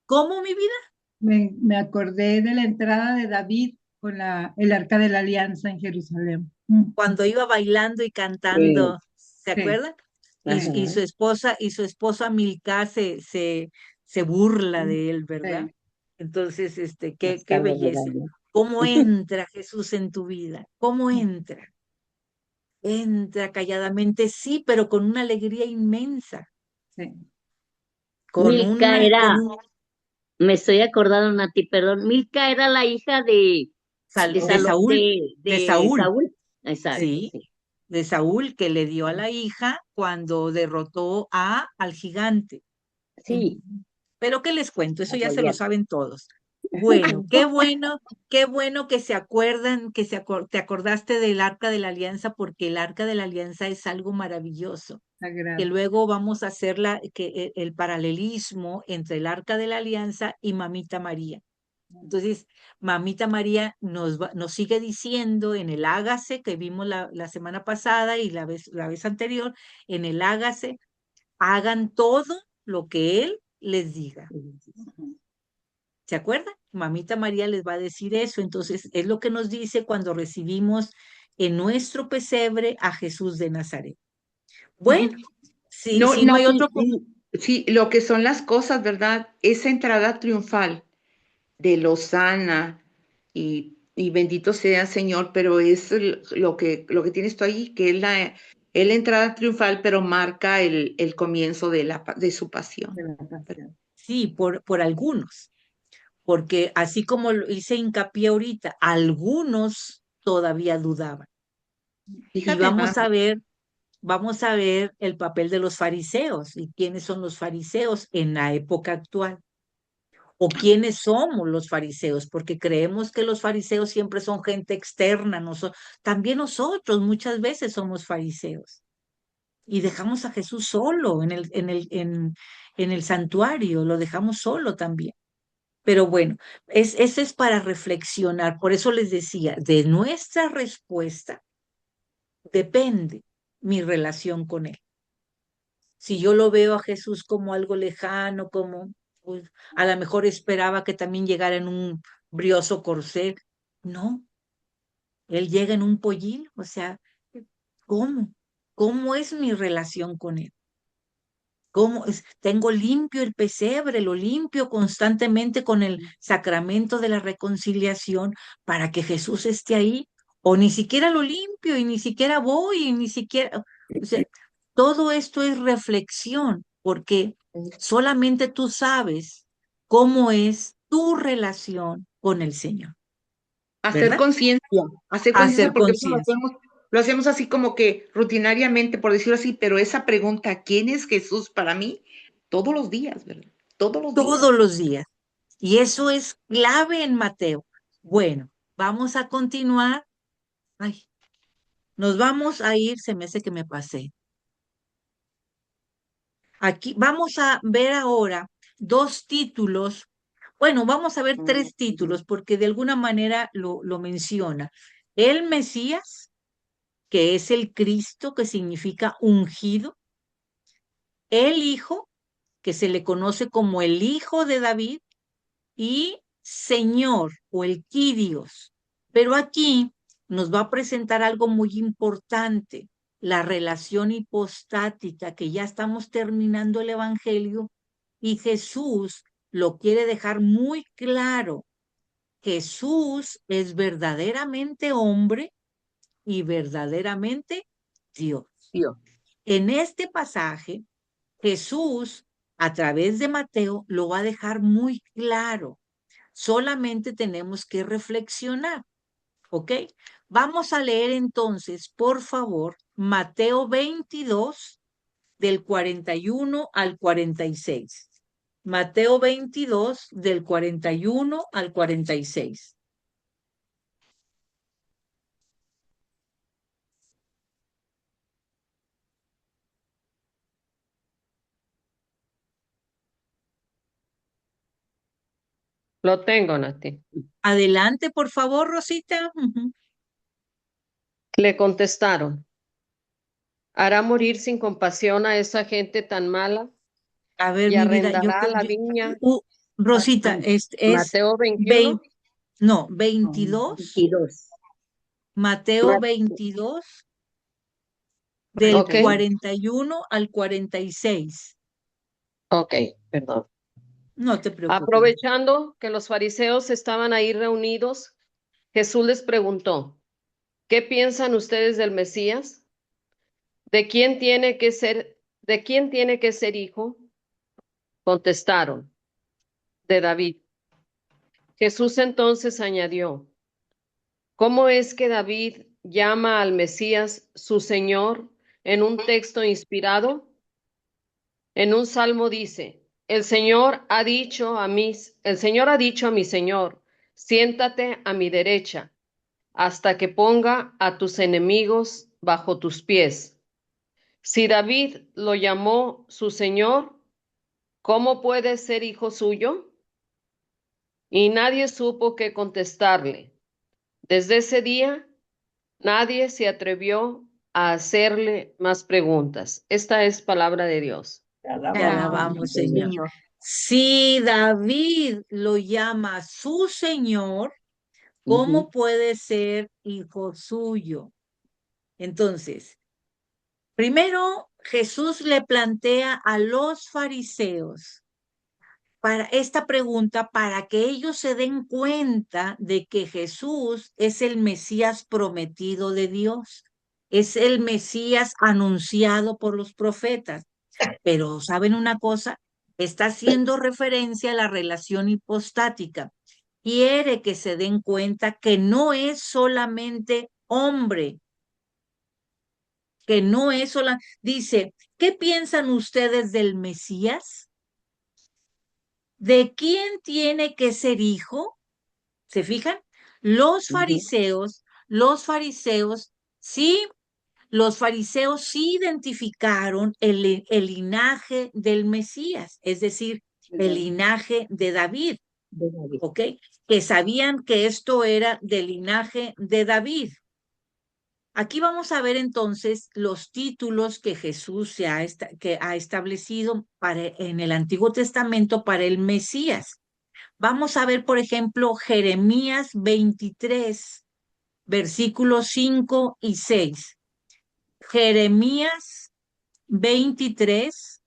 ¿Cómo, mi vida? Me acordé de la entrada de David con el Arca de la Alianza en Jerusalén. Cuando iba bailando y Sí, cantando, ¿se Sí. acuerdan? Ajá. Y su esposa Milcá se burla de él, ¿verdad? Sí. Entonces, qué Hasta lo belleza. regañó. ¿Cómo entra Jesús en tu vida? ¿Cómo entra? Entra calladamente, sí, pero con una alegría inmensa, Sí. Milca era, con un me estoy acordando, Nati, perdón, Milca era la hija de de Saúl, de Saúl, Saúl. Exacto, sí, sí. de Saúl que le dio a la hija cuando derrotó al gigante. Sí, Pero ¿qué les cuento? Eso a ya se lo Goliat. saben todos. Bueno, qué bueno que se acuerdan, te acordaste del Arca de la Alianza, porque el Arca de la Alianza es algo maravilloso. Que Sagrado. luego vamos a hacer el paralelismo entre el Arca de la Alianza y Mamita María. Entonces, Mamita María nos sigue diciendo en el hágase que vimos la semana pasada y la vez anterior, en el hágase, hagan todo lo que Él les diga. ¿Se acuerdan? Mamita María les va a decir eso. Entonces, es lo que nos dice cuando recibimos en nuestro pesebre a Jesús de Nazaret. Bueno, No, si no hay otro... sí, lo que son las cosas, ¿verdad? Esa entrada triunfal de Lozana y bendito sea Señor, pero es lo que tienes tú ahí, que es la entrada triunfal, pero marca el comienzo de su pasión. De la pasión. Sí, por algunos, porque así como lo hice hincapié ahorita, algunos todavía dudaban. Y Fíjate, vamos a ver el papel de los fariseos y quiénes son los fariseos en la época actual. O quiénes somos los fariseos, porque creemos que los fariseos siempre son gente externa. También nosotros muchas veces somos fariseos y dejamos a Jesús solo en el santuario, lo dejamos solo también. Pero bueno, eso es para reflexionar. Por eso les decía, de nuestra respuesta depende mi relación con Él. Si yo lo veo a Jesús como algo lejano, pues, a lo mejor esperaba que también llegara en un brioso corcel. No, Él llega en un pollín. O sea, ¿cómo? ¿Cómo es mi relación con Él? Tengo limpio el pesebre, lo limpio constantemente con el sacramento de la reconciliación para que Jesús esté ahí? O ni siquiera lo limpio y ni siquiera voy y ni siquiera... O sea, todo esto es reflexión, porque solamente tú sabes cómo es tu relación con el Señor, hacer ¿verdad? conciencia, Hacer porque eso conciencia. lo hacemos así como que rutinariamente, por decirlo así, pero esa pregunta, ¿quién es Jesús para mí? Todos los días, ¿verdad? Todos los días. Todos los días. Y eso es clave en Mateo. Bueno, vamos a continuar. Ay, nos vamos a ir, se me hace que me pasé. Aquí vamos a ver ahora dos títulos. Bueno, vamos a ver tres títulos porque de alguna manera lo menciona. El Mesías, que es el Cristo, que significa ungido. El Hijo, que se le conoce como el Hijo de David. Y Señor o el Kyrios. Pero aquí nos va a presentar algo muy importante, la relación hipostática, que ya estamos terminando el Evangelio y Jesús lo quiere dejar muy claro. Jesús es verdaderamente hombre y verdaderamente Dios. En este pasaje, Jesús, a través de Mateo, lo va a dejar muy claro. Solamente tenemos que reflexionar, ¿ok? Vamos a leer entonces, por favor, Mateo 22, del 41 al 46. Mateo 22, del 41 al 46. Lo tengo, Nati. Adelante, por favor, Rosita. Le contestaron, ¿hará morir sin compasión a esa gente tan mala A ver, y mi vida, arrendará la viña? Rosita, es Mateo 21. no, 22, 22. Mateo 22, del Ok. 41 al 46. Ok, perdón. No te preocupes. Aprovechando que los fariseos estaban ahí reunidos, Jesús les preguntó, ¿qué piensan ustedes del Mesías? ¿De quién tiene que ser hijo? Contestaron, de David. Jesús entonces añadió, ¿cómo es que David llama al Mesías su Señor en un texto inspirado? En un salmo dice, el Señor ha dicho a mi Señor, siéntate a mi derecha, hasta que ponga a tus enemigos bajo tus pies. Si David lo llamó su Señor, ¿cómo puede ser hijo suyo? Y nadie supo qué contestarle. Desde ese día, nadie se atrevió a hacerle más preguntas. Esta es palabra de Dios. Te alabamos, Señor. Si David lo llama su Señor, ¿cómo puede ser hijo suyo? Entonces, primero Jesús le plantea a los fariseos para esta pregunta para que ellos se den cuenta de que Jesús es el Mesías prometido de Dios, es el Mesías anunciado por los profetas. Pero ¿saben una cosa? Está haciendo referencia a la relación hipostática. Quiere que se den cuenta que no es solamente hombre, que no es solamente... Dice, ¿qué piensan ustedes del Mesías? ¿De quién tiene que ser hijo? ¿Se fijan? Los fariseos sí identificaron el linaje del Mesías, es decir, el linaje de David, ¿ok? Que sabían que esto era del linaje de David. Aquí vamos a ver entonces los títulos que Jesús que ha establecido en el Antiguo Testamento para el Mesías. Vamos a ver, por ejemplo, Jeremías 23, versículos 5 y 6. Jeremías 23,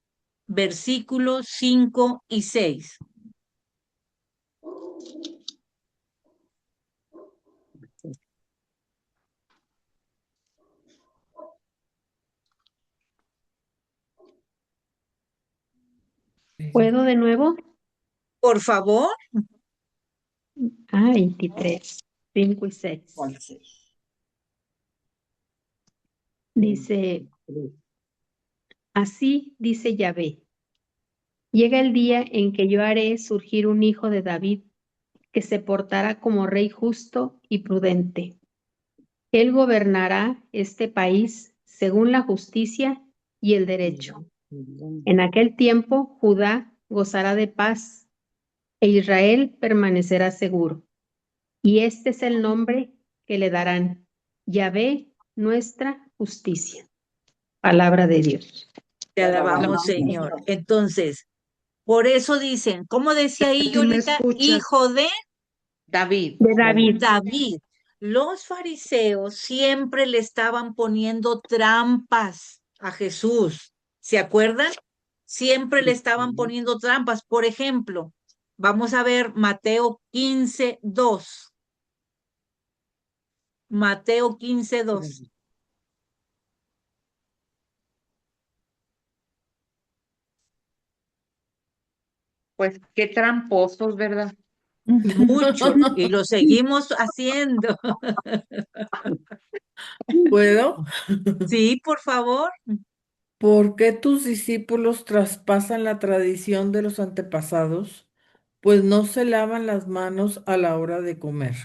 versículos 5 y 6. ¿Puedo de nuevo? Por favor. 23, 5 y 6. Dice, así dice Yahvé. Llega el día en que yo haré surgir un hijo de David que se portará como rey justo y prudente. Él gobernará este país según la justicia y el derecho. En aquel tiempo Judá gozará de paz e Israel permanecerá seguro. Y este es el nombre que le darán: Yahvé, nuestra justicia. Palabra de Dios. Te alabamos, Señor. Entonces, por eso dicen, ¿cómo decía ahí, Yolita? Hijo de David. De David. David. Los fariseos siempre le estaban poniendo trampas a Jesús. ¿Se acuerdan? Siempre le estaban poniendo trampas. Por ejemplo, vamos a ver Mateo 15, 2. Mateo 15, 2. Pues qué tramposos, ¿verdad? Mucho, y lo seguimos haciendo. ¿Puedo? Sí, por favor. ¿Por qué tus discípulos traspasan la tradición de los antepasados? Pues no se lavan las manos a la hora de comer.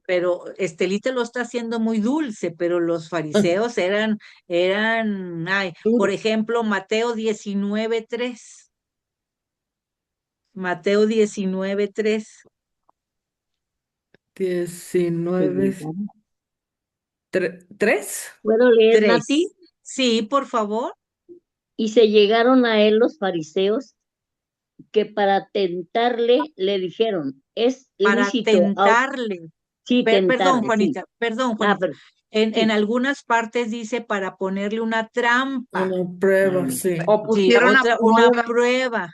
Pero Estelita lo está haciendo muy dulce, pero los fariseos por ejemplo, Mateo 19, 3. Mateo 19:3. 19, 3. ¿Puedo leer, Nati? 3. Sí, por favor. Y se llegaron a él los fariseos que para tentarle le dijeron, es Para lícito. tentarle. Sí, Perdón, tentarle, sí. Juanita, perdón, Ah, Juanita. pero En sí. algunas partes dice para ponerle una trampa. Una prueba, sí. O Sí, pusieron a una prueba. prueba,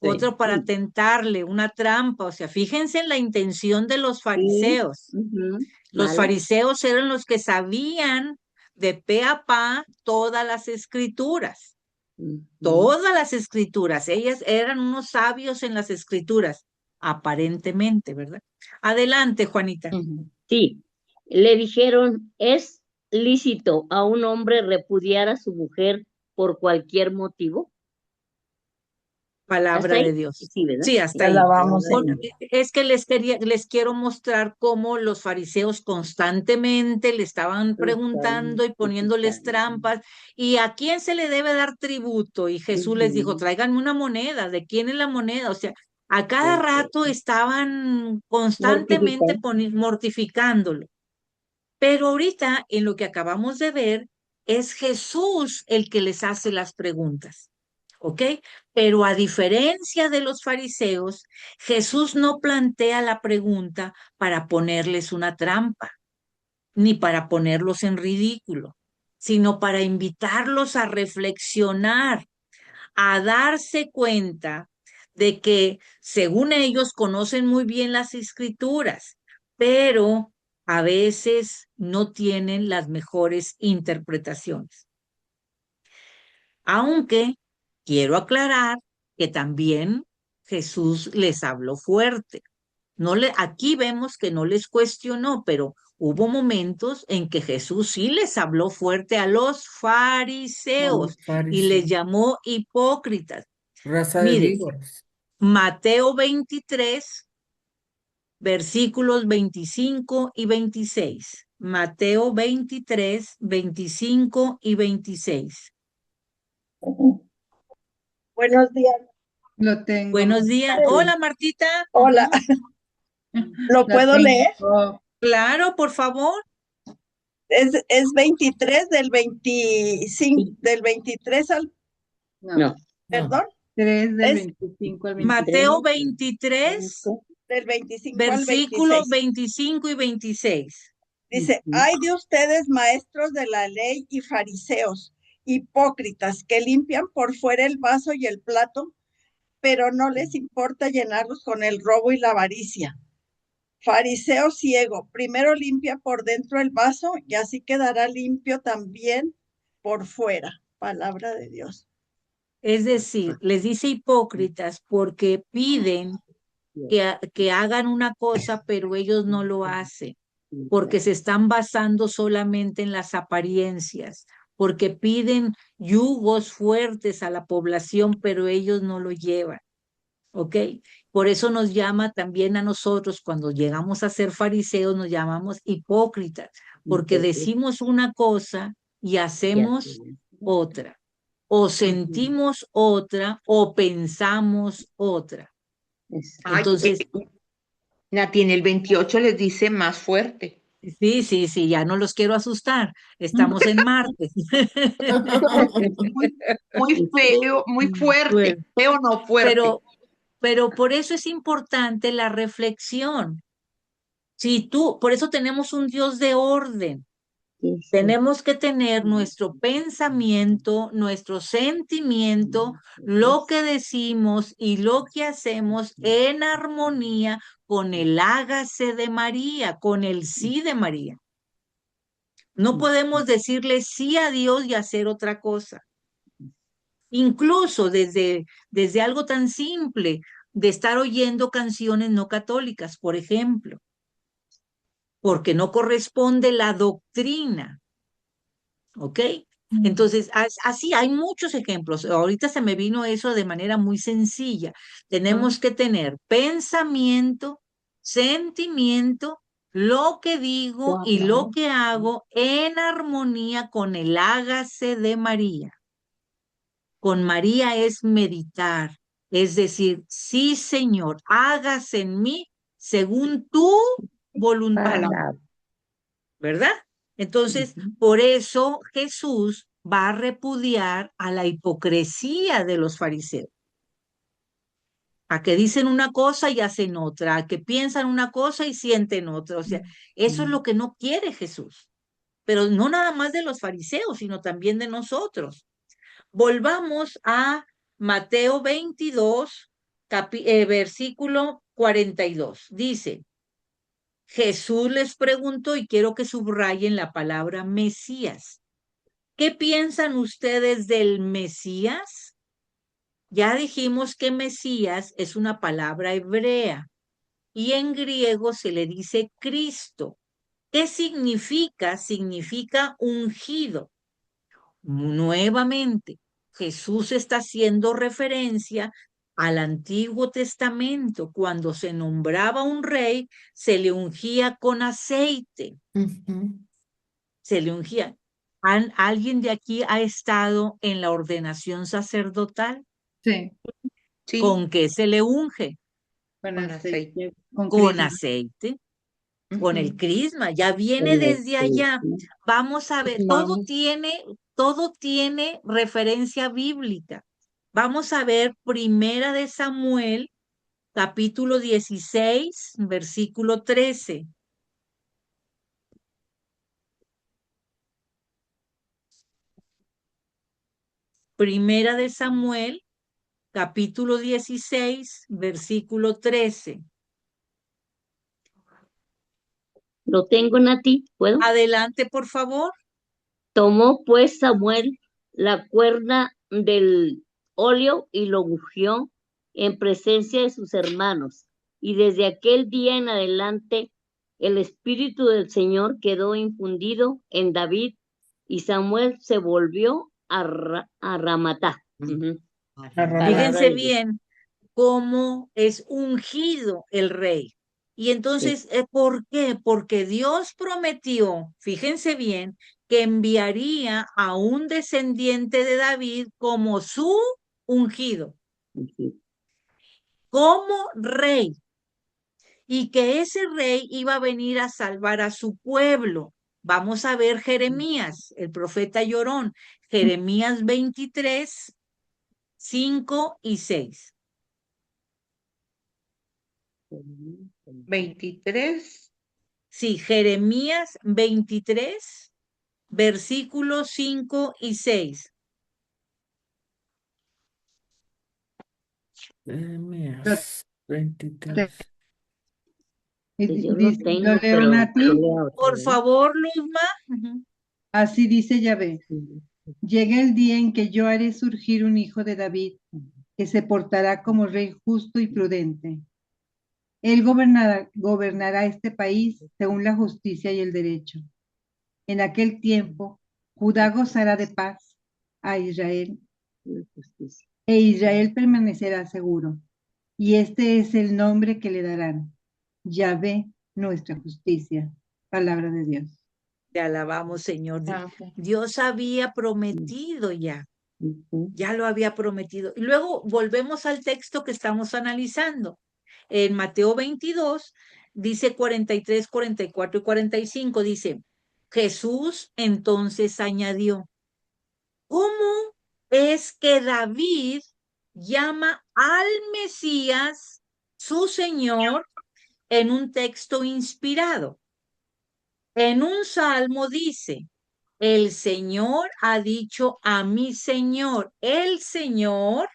Sí. otro para Sí. tentarle, una trampa. O sea, fíjense en la intención de los Sí. fariseos. Ujú. Los Mala. fariseos eran los que sabían de pe a pa todas las escrituras. Ujú. Todas las escrituras. Ellas eran unos sabios en las escrituras, aparentemente, ¿verdad? Adelante, Juanita. Ujú. Sí, le dijeron, es lícito a un hombre repudiar a su mujer por cualquier motivo. ¿Hasta Palabra de ahí? Dios. Sí, ¿verdad? Sí, hasta ahí. Alabamos, Palabra de Señor. Es que les quiero mostrar cómo los fariseos constantemente le estaban Dios. preguntando y poniéndoles trampas. ¿Y a quién se le debe dar tributo? Y Jesús les dijo, Ujú. tráiganme una moneda. ¿De quién es la moneda? O sea, a cada rato estaban constantemente mortificándolo. Pero ahorita, en lo que acabamos de ver, es Jesús el que les hace las preguntas. ¿Ok? Pero a diferencia de los fariseos, Jesús no plantea la pregunta para ponerles una trampa, ni para ponerlos en ridículo, sino para invitarlos a reflexionar, a darse cuenta de que, según ellos, conocen muy bien las escrituras, pero a veces no tienen las mejores interpretaciones. Aunque quiero aclarar que también Jesús les habló fuerte. Aquí vemos que no les cuestionó, pero hubo momentos en que Jesús sí les habló fuerte a los fariseos y les llamó hipócritas. Raza de Mire, víboras. Mateo 23, versículos 25 y 26. Mateo 23, 25 y 26. Buenos días. Lo tengo. Buenos días. Hola, Martita. Hola. ¿Lo La puedo leer? tengo. Claro, por favor. Es 23 del 25, del 23 al, No. perdón, 3 del es 25 al 26. Mateo 23, del 25 al versículos 26. 25 y 26. Dice, ay de ustedes, maestros de la ley y fariseos, hipócritas, que limpian por fuera el vaso y el plato, pero no les importa llenarlos con el robo y la avaricia. Fariseo ciego, primero limpia por dentro el vaso y así quedará limpio también por fuera. Palabra de Dios. Es decir, les dice hipócritas porque piden que hagan una cosa, pero ellos no lo hacen, porque se están basando solamente en las apariencias, porque piden yugos fuertes a la población, pero ellos no lo llevan. ¿Ok? Por eso nos llama también a nosotros, cuando llegamos a ser fariseos, nos llamamos hipócritas, porque decimos una cosa y hacemos otra, o sentimos otra, o pensamos otra. Ay, Entonces, Nati, en el 28 les dice más fuerte. sí, ya no los quiero asustar, estamos en martes. Muy feo, muy fuerte. Bueno, Feo no fuerte. pero por eso es importante la reflexión. Por eso tenemos un Dios de orden. Tenemos que tener nuestro pensamiento, nuestro sentimiento, lo que decimos y lo que hacemos en armonía con el hágase de María, con el sí de María. No podemos decirle sí a Dios y hacer otra cosa. Incluso desde algo tan simple de estar oyendo canciones no católicas, por ejemplo, porque no corresponde la doctrina. ¿Ok? Entonces, así hay muchos ejemplos. Ahorita se me vino eso de manera muy sencilla. Tenemos que tener pensamiento, sentimiento, lo que digo y lo que hago en armonía con el hágase de María. Con María es meditar, Es decir, sí, Señor, hágase en mí según tu voluntad, Palabra. ¿verdad? Entonces, por eso Jesús va a repudiar a la hipocresía de los fariseos, a que dicen una cosa y hacen otra, a que piensan una cosa y sienten otra. O sea, eso es lo que no quiere Jesús, pero no nada más de los fariseos, sino también de nosotros. Volvamos a Mateo 22, versículo 42. Dice, Jesús les preguntó, y quiero que subrayen la palabra Mesías. ¿Qué piensan ustedes del Mesías? Ya dijimos que Mesías es una palabra hebrea y en griego se le dice Cristo. ¿Qué significa? Significa ungido. Nuevamente, Jesús está haciendo referencia al Antiguo Testamento. Cuando se nombraba un rey, se le ungía con aceite. Se le ungía. ¿Alguien de aquí ha estado en la ordenación sacerdotal? Sí, Sí, ¿Con qué se le unge? con con aceite, aceite. con Con crisma. aceite, con el Ujú. crisma. Ya viene desde allá. Vamos a ver, todo tiene referencia bíblica. Vamos a ver Primera de Samuel, capítulo 16, versículo 13. Primera de Samuel, capítulo 16, versículo 13. Lo tengo en ti, ¿puedo? Adelante, por favor. Tomó pues Samuel la cuerda del óleo y lo ungió en presencia de sus hermanos. Y desde aquel día en adelante el Espíritu del Señor quedó infundido en David y Samuel se volvió a Ramatá. Palabra Fíjense de Dios. bien cómo es ungido el rey. Y entonces, ¿por qué? Porque Dios prometió, fíjense bien, que enviaría a un descendiente de David como su ungido, como rey, y que ese rey iba a venir a salvar a su pueblo. Vamos a ver Jeremías, el profeta llorón, Jeremías 23, 5 y 6. 23. Sí, Jeremías 23, versículos 5 y 6. Jeremías 23. Que yo lo Lo tengo, leo, pero Nati. lea otra Por vez. favor, Luzma. Ujú. Así dice Yahvé. Llega el día en que yo haré surgir un hijo de David, que se portará como rey justo y prudente. Él gobernará este país según la justicia y el derecho. En aquel tiempo, Judá gozará de paz a Israel, e Israel permanecerá seguro. Y este es el nombre que le darán: Yahvé, nuestra justicia. Palabra de Dios. Te alabamos, Señor. Ah, ok. Dios había prometido ya lo había prometido. Y luego volvemos al texto que estamos analizando. En Mateo 22, dice 43, 44 y 45, dice, Jesús entonces añadió, ¿cómo es que David llama al Mesías su Señor en un texto inspirado? En un salmo dice, el Señor ha dicho a mi Señor, el Señor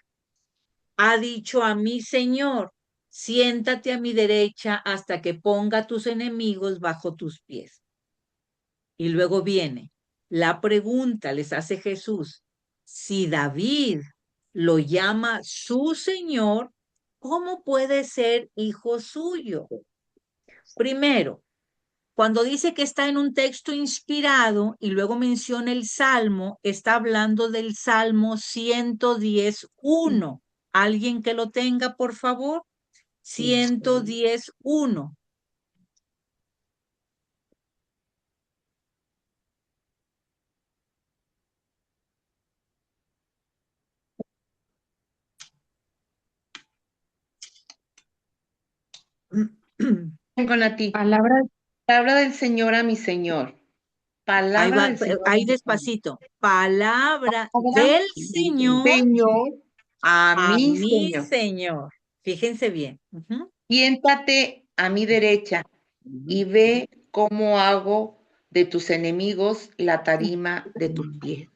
ha dicho a mi Señor, siéntate a mi derecha hasta que ponga tus enemigos bajo tus pies. Y luego viene la pregunta, les hace Jesús, si David lo llama su Señor, ¿cómo puede ser hijo suyo? Primero, cuando dice que está en un texto inspirado y luego menciona el Salmo, está hablando del Salmo 110:1. ¿Alguien que lo tenga, por favor? 110:1. Con a ti. Palabra, Palabra del Señor a mi Señor. Ahí Palabra va, del Señor a ahí mi Señor. despacito. Palabra Palabra del del Señor Señor a a mi mi Señor. Señor. Fíjense bien. Siéntate a mi derecha y ve cómo hago de tus enemigos la tarima de tus pies.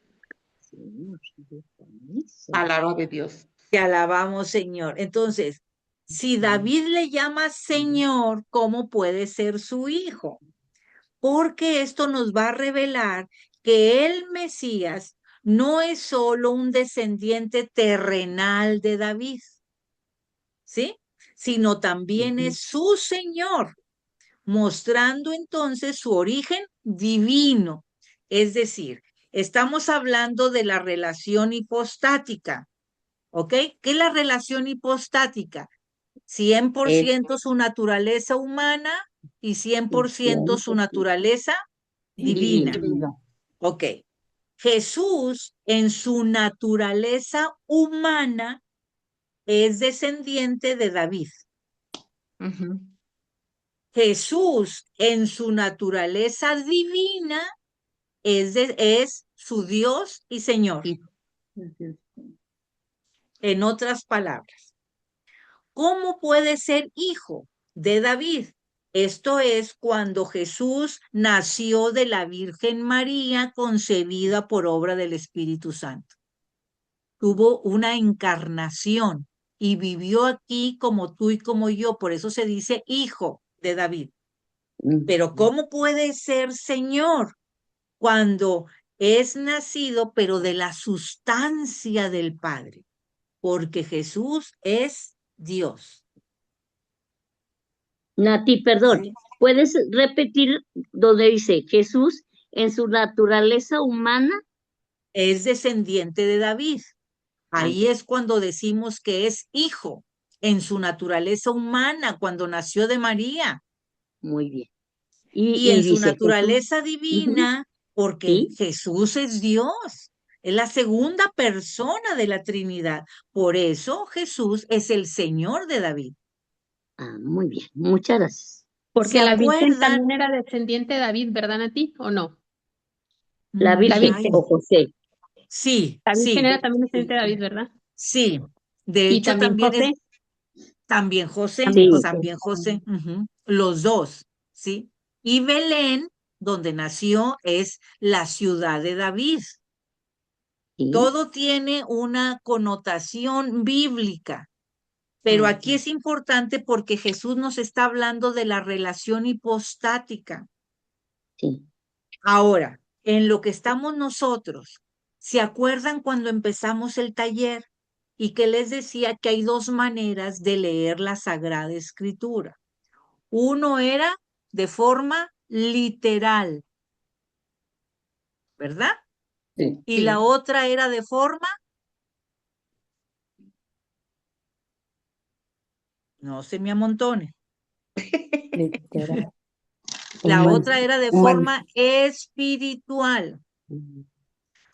Palabra de Dios. Te alabamos, Señor. Entonces, si David le llama Señor, ¿cómo puede ser su hijo? Porque esto nos va a revelar que el Mesías no es solo un descendiente terrenal de David, ¿sí? Sino también es su Señor, mostrando entonces su origen divino. Es decir, estamos hablando de la relación hipostática, ¿ok? ¿Qué es la relación hipostática? 100% su naturaleza humana y 100% su naturaleza divina. Ok. Jesús en su naturaleza humana es descendiente de David. Jesús en su naturaleza divina es su Dios y Señor. En otras palabras, ¿cómo puede ser hijo de David? Esto es cuando Jesús nació de la Virgen María concebida por obra del Espíritu Santo. Tuvo una encarnación y vivió aquí como tú y como yo, por eso se dice hijo de David. Pero ¿cómo puede ser Señor cuando es nacido, pero de la sustancia del Padre? Porque Jesús es Dios. Nati, perdón, ¿puedes repetir donde dice Jesús en su naturaleza humana? Es descendiente de David. Ahí es cuando decimos que es hijo en su naturaleza humana, cuando nació de María. Muy bien. Y en su dice naturaleza Jesús, divina, porque ¿sí? Jesús es Dios, es la segunda persona de la Trinidad. Por eso Jesús es el Señor de David. Ah, muy bien, muchas gracias. Porque ¿Se la Virgen acuerdan? también era descendiente de David, ¿verdad, Nati? ¿O no? La Virgen Ay, o José. sí, La Virgen sí, era también descendiente de David, ¿verdad? sí. De Y hecho, también también es, José. también José, También Sí. José. también José, los dos, ¿sí? Y Belén, donde nació, es la ciudad de David. Sí. Todo tiene una connotación bíblica, pero aquí es importante porque Jesús nos está hablando de la relación hipostática. Sí. Ahora, en lo que estamos nosotros, ¿se acuerdan cuando empezamos el taller y que les decía que hay dos maneras de leer la Sagrada Escritura? Uno era de forma literal, ¿verdad? Sí. Y la otra era de forma, no se me amontone. Literal. La otra era de forma espiritual,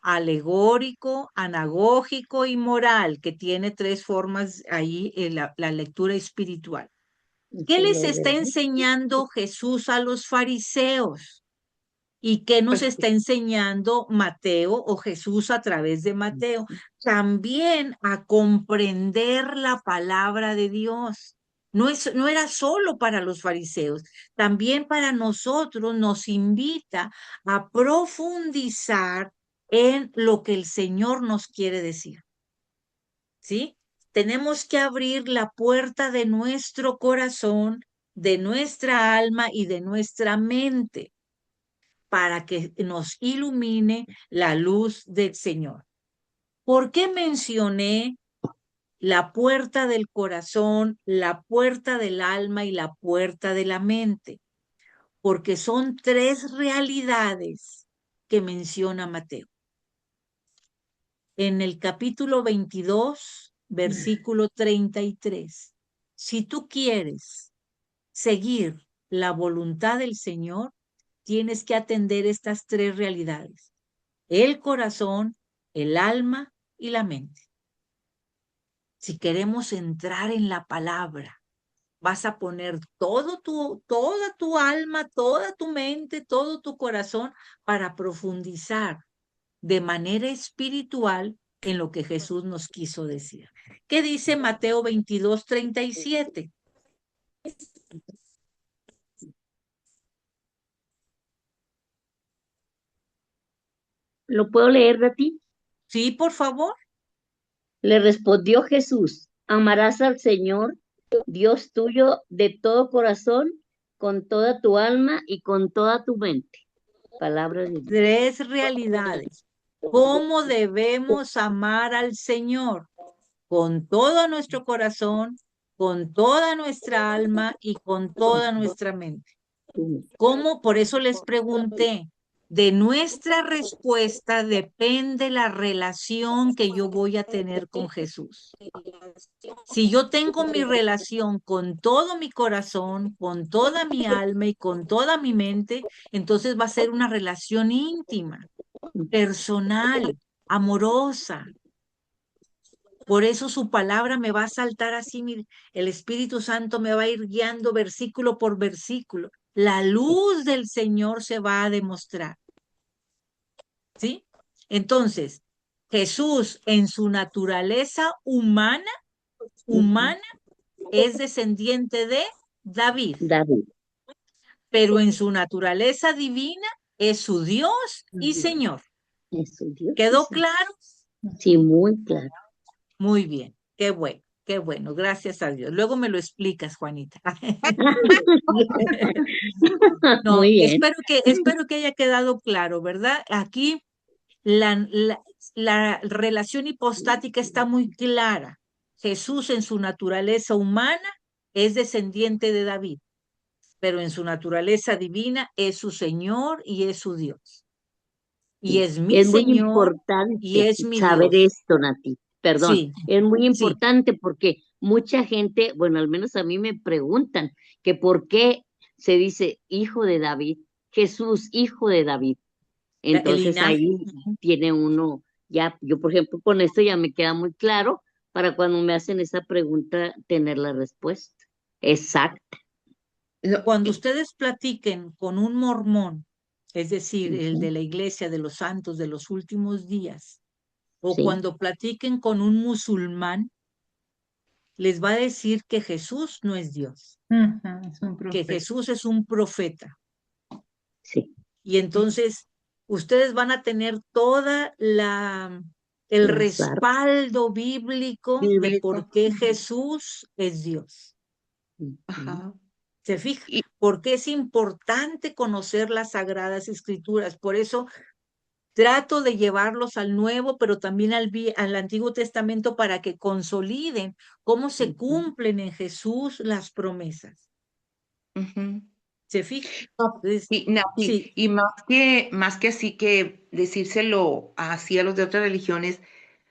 alegórico, anagógico y moral, que tiene tres formas ahí en la lectura espiritual. ¿Qué les está enseñando Jesús a los fariseos? ¿Y qué nos está enseñando Mateo o Jesús a través de Mateo? También a comprender la palabra de Dios. No era solo para los fariseos, también para nosotros nos invita a profundizar en lo que el Señor nos quiere decir. ¿Sí? Tenemos que abrir la puerta de nuestro corazón, de nuestra alma y de nuestra mente para que nos ilumine la luz del Señor. ¿Por qué mencioné la puerta del corazón, la puerta del alma y la puerta de la mente? Porque son tres realidades que menciona Mateo. En el capítulo 22, versículo 33, si tú quieres seguir la voluntad del Señor, tienes que atender estas tres realidades: el corazón, el alma y la mente. Si queremos entrar en la palabra, vas a poner toda tu alma, toda tu mente, todo tu corazón para profundizar de manera espiritual en lo que Jesús nos quiso decir. ¿Qué dice Mateo 22:37? ¿Lo puedo leer de ti? Sí, por favor. Le respondió Jesús, amarás al Señor, Dios tuyo, de todo corazón, con toda tu alma y con toda tu mente. Palabra de Dios. 3 realidades. ¿Cómo debemos amar al Señor? Con todo nuestro corazón, con toda nuestra alma y con toda nuestra mente. ¿Cómo? Por eso les pregunté. De nuestra respuesta depende la relación que yo voy a tener con Jesús. Si yo tengo mi relación con todo mi corazón, con toda mi alma y con toda mi mente, entonces va a ser una relación íntima, personal, amorosa. Por eso su palabra me va a saltar así, mire, el Espíritu Santo me va a ir guiando versículo por versículo. La luz del Señor se va a demostrar. ¿Sí? Entonces, Jesús en su naturaleza humana es descendiente de David. David. Pero en su naturaleza divina es su Dios y Señor. Es su Dios. ¿Quedó claro? Sí, muy claro. Muy bien, qué bueno, gracias a Dios. Luego me lo explicas, Juanita. No, Muy bien. espero que haya quedado claro, ¿verdad? Aquí la relación hipostática está muy clara. Jesús en su naturaleza humana es descendiente de David, pero en su naturaleza divina es su Señor y es su Dios. Y es mi Es muy Señor y importante es mi saber Dios. esto, Nati. Perdón, Sí, es muy sí. importante porque mucha gente, bueno, al menos a mí me preguntan que por qué se dice hijo de David, Jesús, hijo de David. El Entonces linaje. ahí tiene uno, ya, yo por ejemplo con esto ya me queda muy claro para cuando me hacen esa pregunta tener la respuesta exacta. Cuando ustedes platiquen con un mormón, es decir, el de la iglesia de los santos de los últimos días, o Sí. cuando platiquen con un musulmán, les va a decir que Jesús no es Dios, Es un que profeta. Jesús es un profeta. Sí. Y entonces ustedes van a tener toda el Las respaldo bíblico de por qué Jesús es Dios. Ajá. ¿Se fija? Porque es importante conocer las Sagradas Escrituras. Por eso trato de llevarlos al Nuevo, pero también al Antiguo Testamento para que consoliden cómo se cumplen en Jesús las promesas. Ujú. ¿Se fija? No, Entonces, y, Nati, sí, y más que así que decírselo así a los de otras religiones,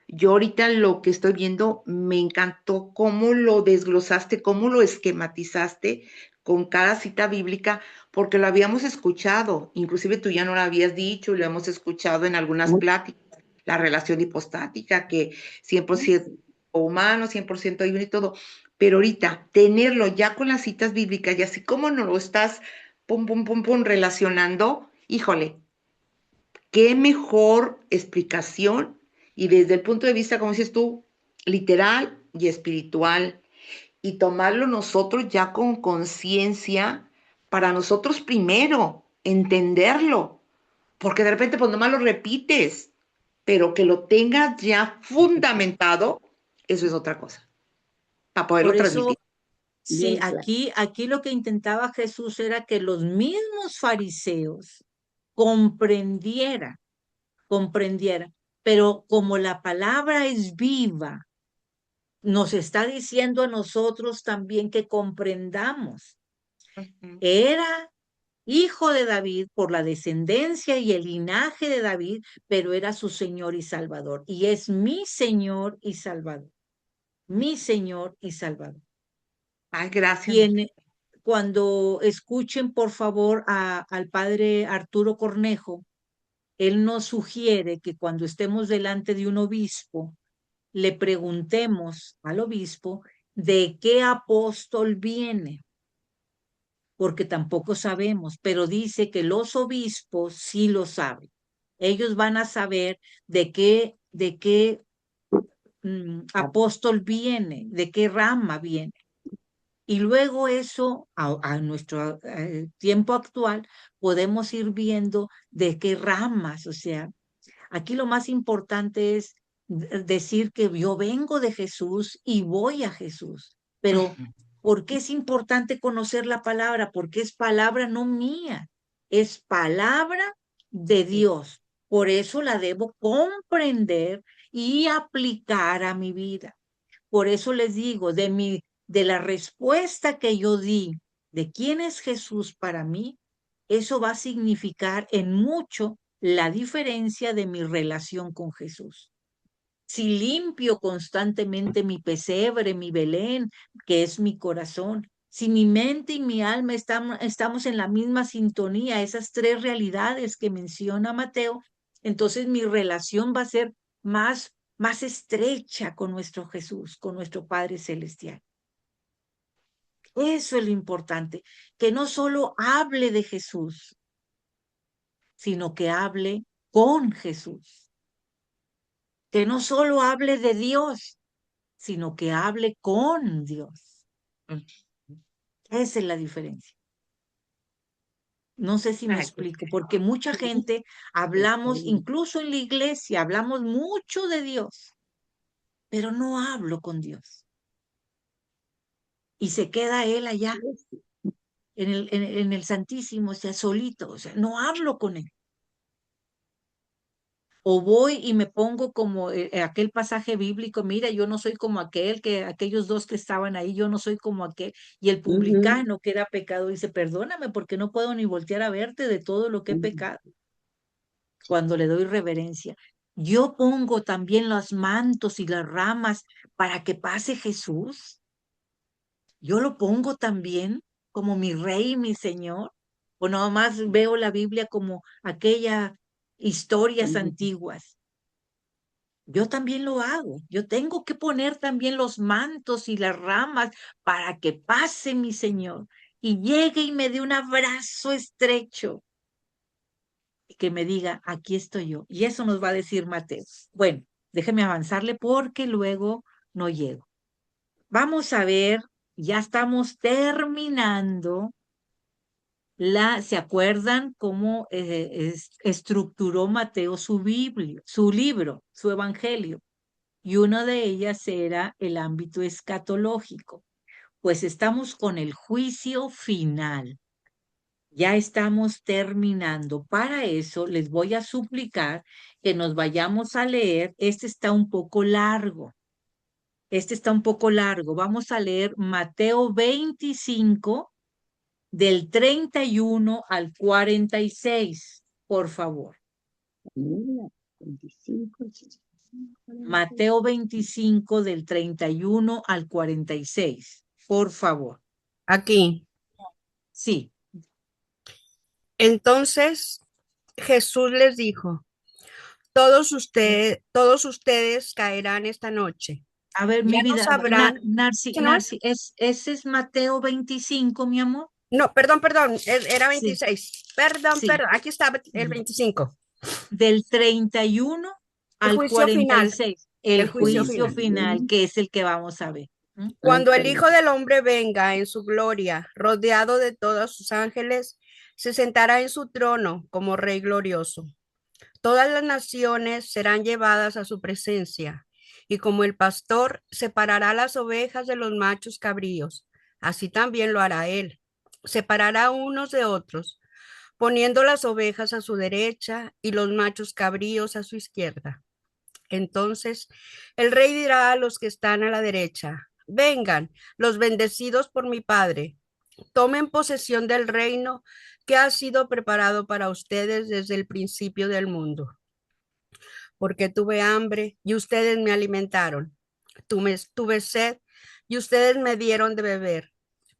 yo ahorita lo que estoy viendo me encantó cómo lo desglosaste, cómo lo esquematizaste con cada cita bíblica, porque lo habíamos escuchado, inclusive tú ya no lo habías dicho, lo hemos escuchado en algunas pláticas, la relación hipostática, que 100% humano, 100% divino y todo, pero ahorita tenerlo ya con las citas bíblicas y así como nos lo estás, pum, pum, pum, pum, relacionando, híjole, qué mejor explicación y desde el punto de vista, como dices tú, literal y espiritual, y tomarlo nosotros ya con conciencia para nosotros primero, entenderlo, porque de repente pues nomás lo repites, pero que lo tengas ya fundamentado, eso es otra cosa, para poderlo por transmitir. eso, sí, aquí lo que intentaba Jesús era que los mismos fariseos comprendieran, pero como la palabra es viva, nos está diciendo a nosotros también que comprendamos. Era hijo de David por la descendencia y el linaje de David, pero era su Señor y Salvador. Y es mi Señor y Salvador. Mi Señor y Salvador. Ay, gracias. Cuando escuchen, por favor, al padre Arturo Cornejo, él nos sugiere que cuando estemos delante de un obispo, le preguntemos al obispo de qué apóstol viene, porque tampoco sabemos, pero dice que los obispos sí lo saben. Ellos van a saber de qué apóstol viene, de qué rama viene. Y luego eso, a nuestro tiempo actual, podemos ir viendo de qué ramas, o sea, aquí lo más importante es decir que yo vengo de Jesús y voy a Jesús. Pero, ¿por qué es importante conocer la palabra? Porque es palabra no mía, es palabra de Dios. Por eso la debo comprender y aplicar a mi vida. Por eso les digo, de la respuesta que yo di, de quién es Jesús para mí, eso va a significar en mucho la diferencia de mi relación con Jesús. Si limpio constantemente mi pesebre, mi Belén, que es mi corazón, si mi mente y mi alma estamos en la misma sintonía, esas tres realidades que menciona Mateo, entonces mi relación va a ser más estrecha con nuestro Jesús, con nuestro Padre Celestial. Eso es lo importante, que no solo hable de Jesús, sino que hable con Jesús. Que no solo hable de Dios, sino que hable con Dios. Esa es la diferencia. No sé si me explico, porque mucha gente hablamos, incluso en la iglesia, hablamos mucho de Dios, pero no hablo con Dios. Y se queda él allá, en el Santísimo, o sea, solito, o sea, no hablo con él. O voy y me pongo como aquel pasaje bíblico, mira, yo no soy como aquellos dos que estaban ahí, yo no soy como aquel. Y el publicano que era pecado dice, perdóname porque no puedo ni voltear a verte de todo lo que he pecado. Cuando le doy reverencia. Yo pongo también los mantos y las ramas para que pase Jesús. Yo lo pongo también como mi rey y mi señor. O nada más veo la Biblia como aquellas historias antiguas. Yo también lo hago. Yo tengo que poner también los mantos y las ramas para que pase mi Señor y llegue y me dé un abrazo estrecho y que me diga, aquí estoy yo. Y eso nos va a decir Mateo. Bueno, déjeme avanzarle porque luego no llego. Vamos a ver, ya estamos terminando ¿se acuerdan cómo estructuró Mateo su Biblia, su libro, su evangelio? Y una de ellas era el ámbito escatológico. Pues estamos con el juicio final. Ya estamos terminando. Para eso les voy a suplicar que nos vayamos a leer. Este está un poco largo. Vamos a leer Mateo 25 del 31 al 46, por favor. Mateo 25 del 31 al 46, por favor. Aquí. Sí. Entonces Jesús les dijo, todos ustedes caerán esta noche. A ver, mi Ya no vida, sabrán. Narci, ¿Qué no es? ese es Mateo 25, mi amor. No, perdón, era 26. Sí. Perdón, Sí. aquí estaba el 25. Del 31 al juicio final. 46, el juicio juicio final, que es el que vamos a ver. Cuando el Hijo del Hombre venga en su gloria, rodeado de todos sus ángeles, se sentará en su trono como Rey glorioso. Todas las naciones serán llevadas a su presencia, y como el pastor separará las ovejas de los machos cabríos, así también lo hará él. Separará unos de otros, poniendo las ovejas a su derecha y los machos cabríos a su izquierda. Entonces el rey dirá a los que están a la derecha, vengan, los bendecidos por mi Padre, tomen posesión del reino que ha sido preparado para ustedes desde el principio del mundo. Porque tuve hambre y ustedes me alimentaron, tuve sed y ustedes me dieron de beber.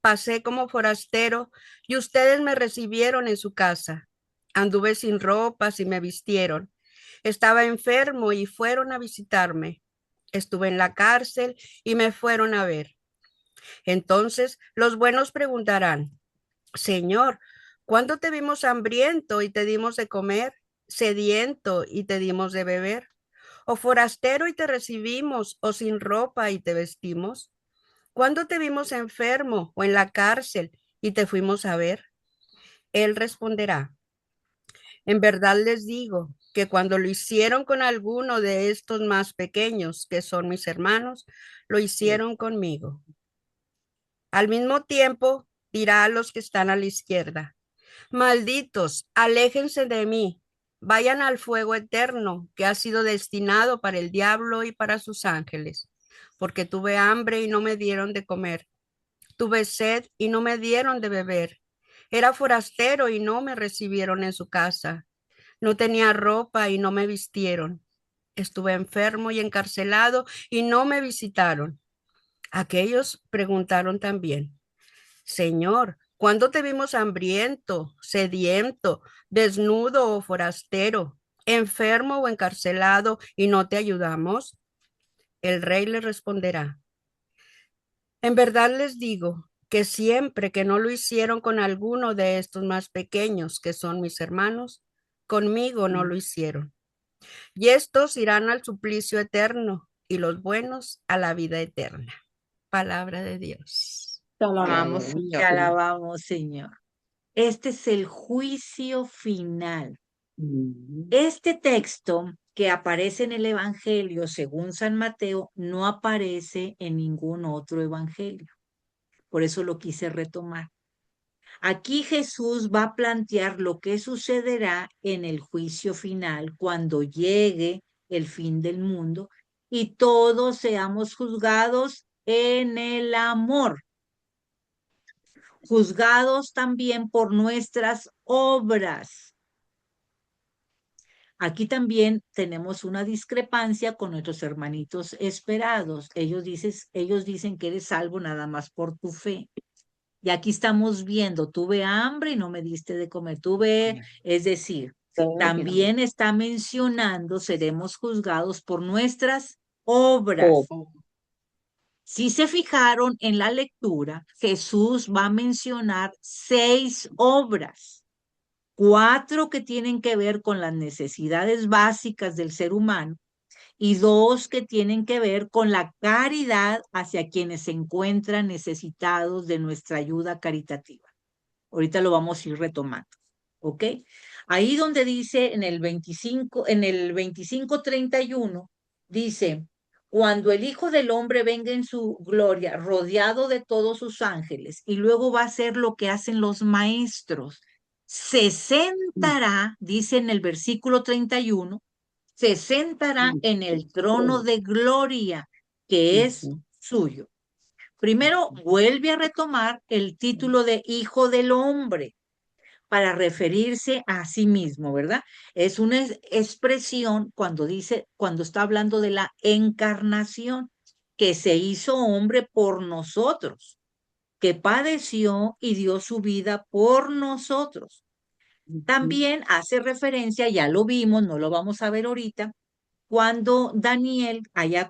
Pasé como forastero y ustedes me recibieron en su casa. Anduve sin ropas y me vistieron. Estaba enfermo y fueron a visitarme. Estuve en la cárcel y me fueron a ver. Entonces los buenos preguntarán, Señor, ¿cuándo te vimos hambriento y te dimos de comer, sediento y te dimos de beber? ¿O forastero y te recibimos, o sin ropa y te vestimos? ¿Cuándo te vimos enfermo o en la cárcel y te fuimos a ver? Él responderá, en verdad les digo que cuando lo hicieron con alguno de estos más pequeños, que son mis hermanos, lo hicieron conmigo. Al mismo tiempo dirá a los que están a la izquierda, malditos, aléjense de mí, vayan al fuego eterno que ha sido destinado para el diablo y para sus ángeles, porque tuve hambre y no me dieron de comer, tuve sed y no me dieron de beber, era forastero y no me recibieron en su casa, no tenía ropa y no me vistieron, estuve enfermo y encarcelado y no me visitaron. Aquellos preguntaron también, Señor, ¿cuándo te vimos hambriento, sediento, desnudo o forastero, enfermo o encarcelado y no te ayudamos? El rey le responderá, en verdad les digo que siempre que no lo hicieron con alguno de estos más pequeños, que son mis hermanos, conmigo no lo hicieron. Y estos irán al suplicio eterno y los buenos a la vida eterna. Palabra de Dios. Te alabamos, Te Señor. alabamos, Señor. Este es el juicio final. Este texto que aparece en el Evangelio según San Mateo no aparece en ningún otro evangelio. Por eso lo quise retomar. Aquí Jesús va a plantear lo que sucederá en el juicio final cuando llegue el fin del mundo y todos seamos juzgados en el amor, juzgados también por nuestras obras. Aquí también tenemos una discrepancia con nuestros hermanitos esperados. Ellos dicen que eres salvo nada más por tu fe. Y aquí estamos viendo, tuve hambre y no me diste de comer, es decir, también está mencionando, seremos juzgados por nuestras obras. Si se fijaron en la lectura, Jesús va a mencionar 6 obras, 4 que tienen que ver con las necesidades básicas del ser humano y 2 que tienen que ver con la caridad hacia quienes se encuentran necesitados de nuestra ayuda caritativa. Ahorita lo vamos a ir retomando, ¿ok? Ahí donde dice en el 25:31, dice, cuando el Hijo del Hombre venga en su gloria, rodeado de todos sus ángeles, y luego va a hacer lo que hacen los maestros, se sentará, dice en el versículo 31, se sentará en el trono de gloria que es suyo. Primero vuelve a retomar el título de Hijo del Hombre para referirse a sí mismo, ¿verdad? Es una expresión cuando está hablando de la encarnación, que se hizo hombre por nosotros, que padeció y dio su vida por nosotros. También hace referencia, ya lo vimos, no lo vamos a ver ahorita, cuando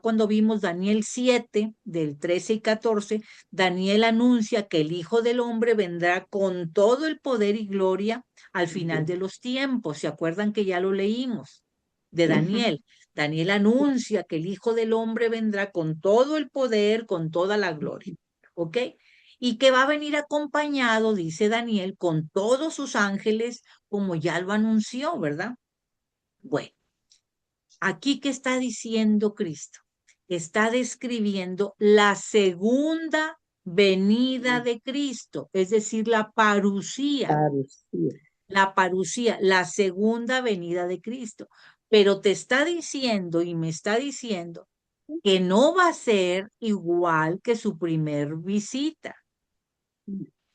cuando vimos Daniel 7, del 13 y 14, Daniel anuncia que el Hijo del Hombre vendrá con todo el poder y gloria al final de los tiempos. ¿Se acuerdan que ya lo leímos de Daniel? Daniel anuncia que el Hijo del Hombre vendrá con todo el poder, con toda la gloria. ¿Ok? Y que va a venir acompañado, dice Daniel, con todos sus ángeles, como ya lo anunció, ¿verdad? Bueno. Aquí, ¿qué está diciendo Cristo? Está describiendo la segunda venida de Cristo, es decir, la parusía, la segunda venida de Cristo. Pero te está diciendo y me está diciendo que no va a ser igual que su primer visita,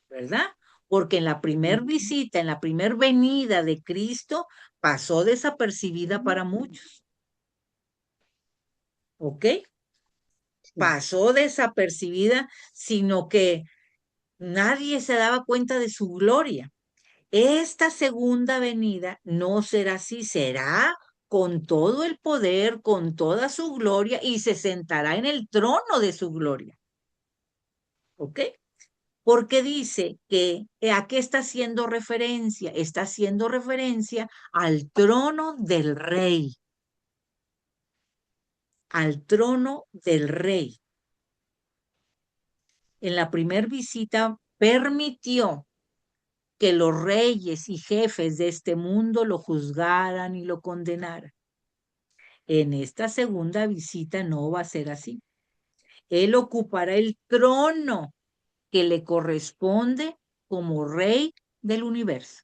¿verdad? Porque en la primer visita, en la primer venida de Cristo, pasó desapercibida para muchos. ¿Ok? Pasó desapercibida, sino que nadie se daba cuenta de su gloria. Esta segunda venida no será así, será con todo el poder, con toda su gloria y se sentará en el trono de su gloria. ¿Ok? Porque dice que ¿a qué está haciendo referencia? Está haciendo referencia al trono del rey. Al trono del rey. En la primera visita permitió que los reyes y jefes de este mundo lo juzgaran y lo condenaran. En esta segunda visita no va a ser así. Él ocupará el trono que le corresponde como rey del universo.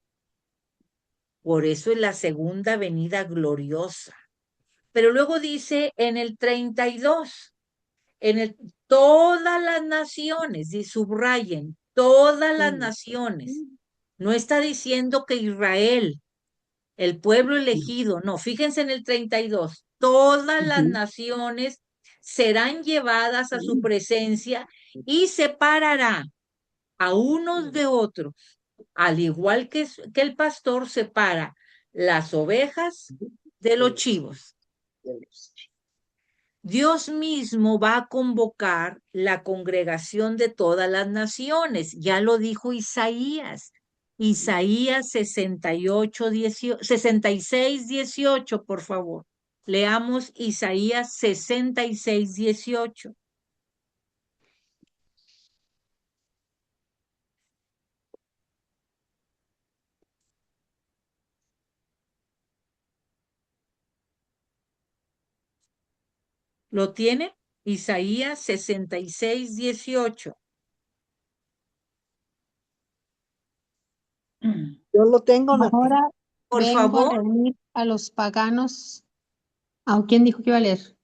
Por eso es la segunda venida gloriosa. Pero luego dice en el 32, todas las naciones, y subrayen, todas las naciones. No está diciendo que Israel, el pueblo elegido, no, fíjense en el 32, todas las naciones serán llevadas a su presencia y separará a unos de otros, al igual que el pastor separa las ovejas de los chivos. Dios mismo va a convocar la congregación de todas las naciones. Ya lo dijo Isaías. Isaías 66, 18, por favor. Leamos Isaías 66, 18. ¿Lo tiene? Isaías 66, 18. Yo lo tengo, Nati. Ahora Por vengo a favor. reunir a los paganos. ¿A quién dijo que iba a leer?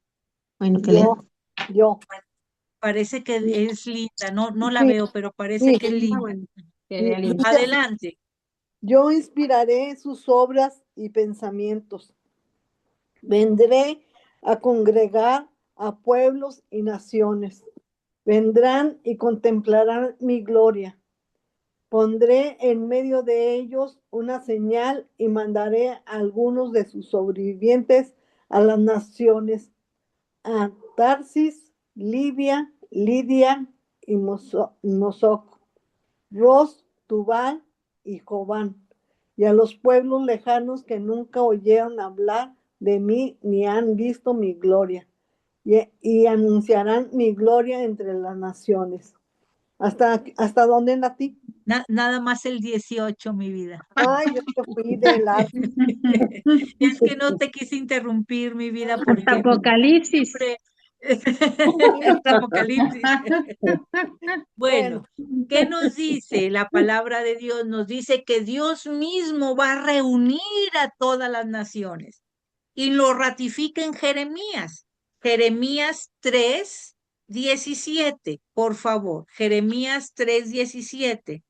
Bueno, que lea. Yo. Parece que es linda. No la Sí, veo, pero parece sí. que es linda. Que lea linda. Adelante. Yo inspiraré sus obras y pensamientos. Vendré a congregar a pueblos y naciones. Vendrán y contemplarán mi gloria. Pondré en medio de ellos una señal y mandaré a algunos de sus sobrevivientes a las naciones, a Tarsis, Libia, Lidia y Mosoc, Ros, Tubal y Jobán, y a los pueblos lejanos que nunca oyeron hablar de mí ni han visto mi gloria, y anunciarán mi gloria entre las naciones. ¿Hasta dónde, Nati? Nada más el 18, mi vida. Ay, yo te fui de largo. Es que no te quise interrumpir, mi vida, porque Hasta Apocalipsis. Hasta Apocalipsis. Bueno, ¿qué nos dice la palabra de Dios? Nos dice que Dios mismo va a reunir a todas las naciones y lo ratifica en Jeremías. Jeremías 3, 17, por favor. Jeremías 3, 17.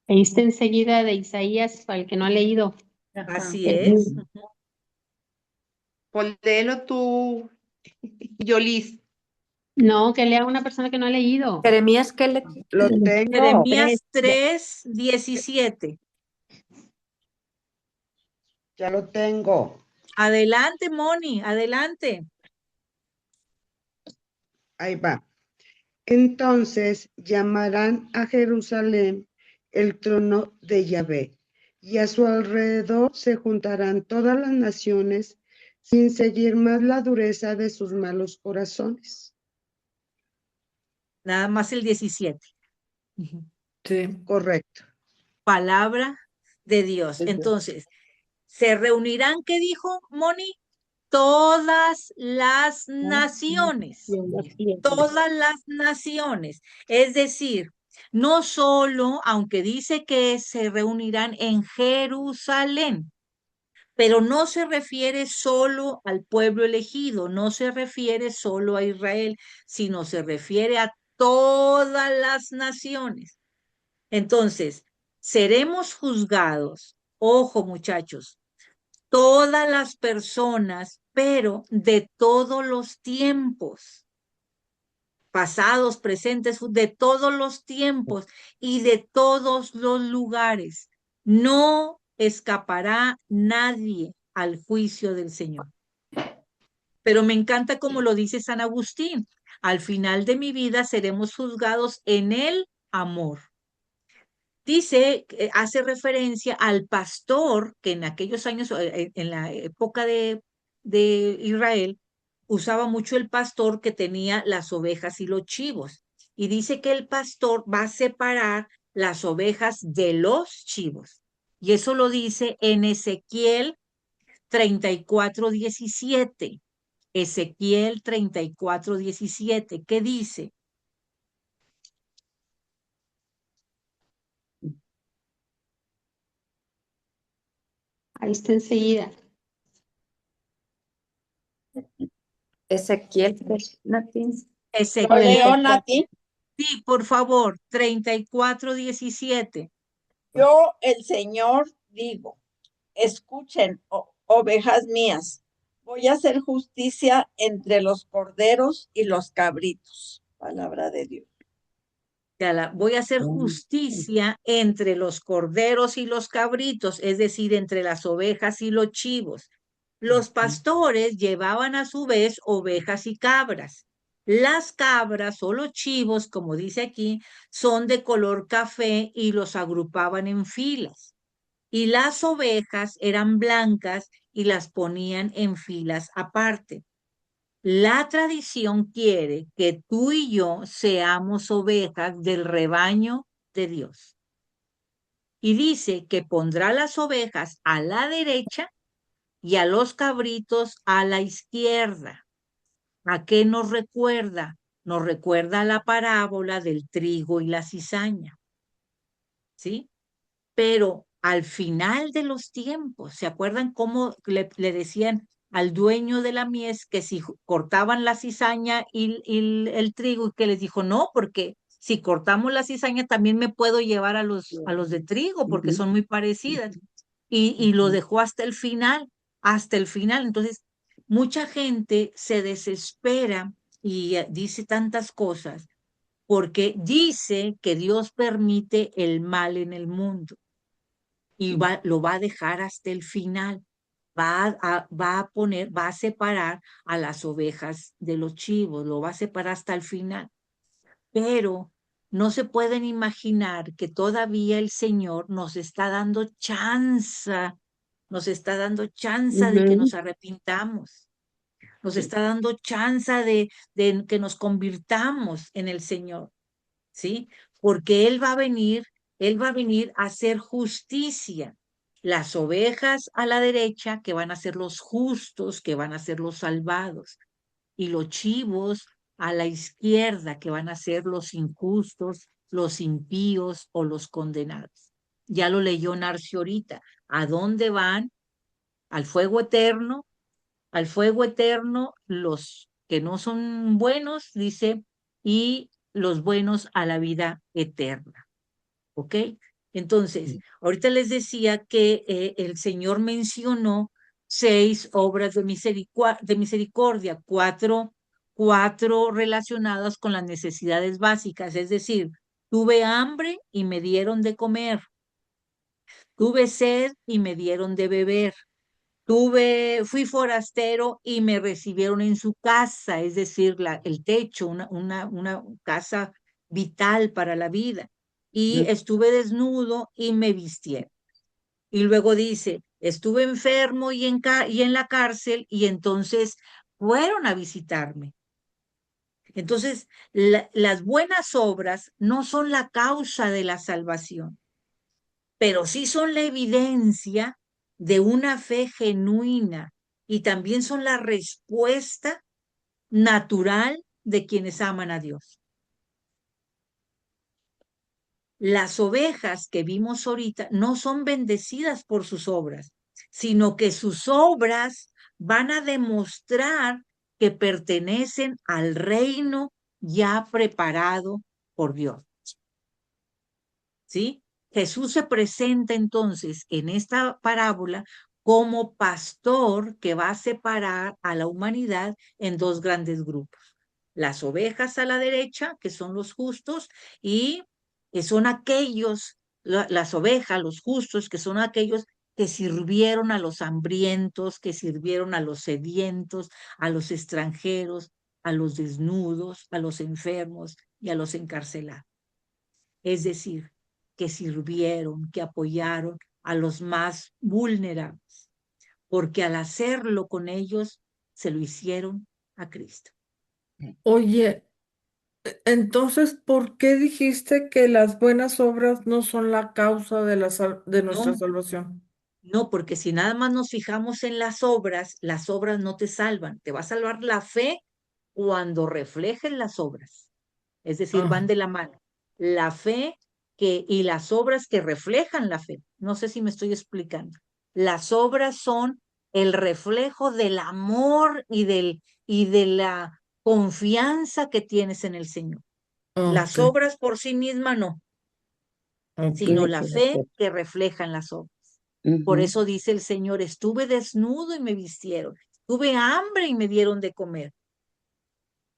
Leíste enseguida de Isaías, para el que no ha leído. Así es. Pues léelo tú, Yolis. No, que lea una persona que no ha leído. Jeremías, ¿qué le... Lo tengo. Jeremías 3, 17. Ya lo tengo. Adelante, Moni, adelante. Ahí va. Entonces llamarán a Jerusalén el trono de Yahvé, y a su alrededor se juntarán todas las naciones sin seguir más la dureza de sus malos corazones. Nada más el 17. Sí. Correcto. Palabra de Dios. Entonces, se reunirán, ¿qué dijo Moni? Todas las naciones. Todas las naciones. Es decir, no solo, aunque dice que se reunirán en Jerusalén, pero no se refiere solo al pueblo elegido, no se refiere solo a Israel, sino se refiere a todas las naciones. Entonces, seremos juzgados, ojo muchachos, todas las personas, pero de todos los tiempos, pasados, presentes, de todos los tiempos y de todos los lugares. No escapará nadie al juicio del Señor. Pero me encanta como lo dice San Agustín. Al final de mi vida seremos juzgados en el amor. Dice, hace referencia al pastor que en aquellos años, en la época de Israel, usaba mucho el pastor que tenía las ovejas y los chivos. Y dice que el pastor va a separar las ovejas de los chivos. Y eso lo dice en Ezequiel 34:17. Ezequiel 34:17. ¿Qué dice? Ahí está enseguida. Ezequiel, Nati. Ezequiel. leo, Nati. Sí, por favor, 34:17. Yo, el Señor, digo, escuchen, ovejas mías, voy a hacer justicia entre los corderos y los cabritos. Palabra de Dios. Voy a hacer justicia entre los corderos y los cabritos, es decir, entre las ovejas y los chivos. Los pastores llevaban a su vez ovejas y cabras. Las cabras o los chivos, como dice aquí, son de color café y los agrupaban en filas. Y las ovejas eran blancas y las ponían en filas aparte. La tradición quiere que tú y yo seamos ovejas del rebaño de Dios. Y dice que pondrá las ovejas a la derecha y a los cabritos a la izquierda. ¿A qué nos recuerda? Nos recuerda la parábola del trigo y la cizaña. ¿Sí? Pero al final de los tiempos, ¿se acuerdan cómo le decían al dueño de la mies que si cortaban la cizaña y el trigo, y que les dijo, no, porque si cortamos la cizaña también me puedo llevar a los de trigo, porque son muy parecidas? Y lo dejó hasta el final, hasta el final. Entonces, mucha gente se desespera y dice tantas cosas porque dice que Dios permite el mal en el mundo y lo va a dejar hasta el final. Va a separar a las ovejas de los chivos, lo va a separar hasta el final. Pero no se pueden imaginar que todavía el Señor nos está dando chance de que nos arrepintamos. Nos está dando chance de que nos convirtamos en el Señor, ¿sí? Porque Él va a venir a hacer justicia. Las ovejas a la derecha, que van a ser los justos, que van a ser los salvados, y los chivos a la izquierda, que van a ser los injustos, los impíos o los condenados. Ya lo leyó Narcio ahorita. ¿A dónde van? Al fuego eterno. Al fuego eterno los que no son buenos, dice, y los buenos a la vida eterna. ¿Ok? Entonces, ahorita les decía que el Señor mencionó 6 obras de misericordia, cuatro relacionadas con las necesidades básicas, es decir, tuve hambre y me dieron de comer, tuve sed y me dieron de beber, fui forastero y me recibieron en su casa, es decir, el techo, una casa vital para la vida. Y estuve desnudo y me vistieron. Y luego dice, estuve enfermo y en la cárcel y entonces fueron a visitarme. Entonces, las buenas obras no son la causa de la salvación, pero sí son la evidencia de una fe genuina y también son la respuesta natural de quienes aman a Dios. Las ovejas que vimos ahorita no son bendecidas por sus obras, sino que sus obras van a demostrar que pertenecen al reino ya preparado por Dios. ¿Sí? Jesús se presenta entonces en esta parábola como pastor que va a separar a la humanidad en 2 grandes grupos. Las ovejas a la derecha, que son los justos, y que son aquellos, las ovejas, los justos, que son aquellos que sirvieron a los hambrientos, que sirvieron a los sedientos, a los extranjeros, a los desnudos, a los enfermos y a los encarcelados. Es decir, que sirvieron, que apoyaron a los más vulnerables, porque al hacerlo con ellos, se lo hicieron a Cristo. Oye, entonces, ¿por qué dijiste que las buenas obras no son la causa de nuestra No, salvación? no, porque si nada más nos fijamos en las obras no te salvan. Te va a salvar la fe cuando reflejen las obras. Es decir, Ah, van de la mano. La fe y las obras que reflejan la fe. No sé si me estoy explicando. Las obras son el reflejo del amor y de la confianza que tienes en el Señor. Las ok, obras por sí mismas no, ok. sino la fe que reflejan las obras. Por Ujú. eso dice el Señor, estuve desnudo y me vistieron, tuve hambre y me dieron de comer.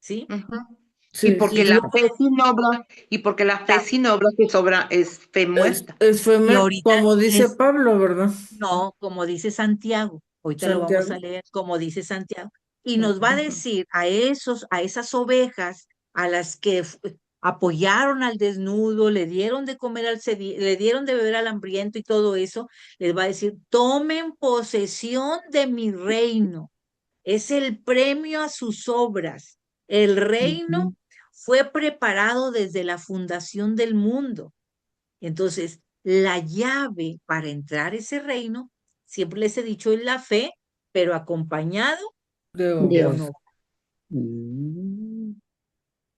¿Sí? Ujú. Y Sí, Y porque sí, la Dios, sí. fe sin obra, y porque la fe sin obra que sobra es fe muerta. y ahorita Como dice es, Pablo, ¿verdad? no, como dice Santiago, ahorita lo vamos a Santiago. leer, como dice Santiago, y nos va a decir a esas ovejas a las que apoyaron al desnudo, le dieron de comer le dieron de beber al hambriento y todo eso, les va a decir, tomen posesión de mi reino. Es el premio a sus obras. El reino Ujú. fue preparado desde la fundación del mundo. Entonces, la llave para entrar a ese reino, siempre les he dicho, es la fe, pero acompañado De con obras. obra.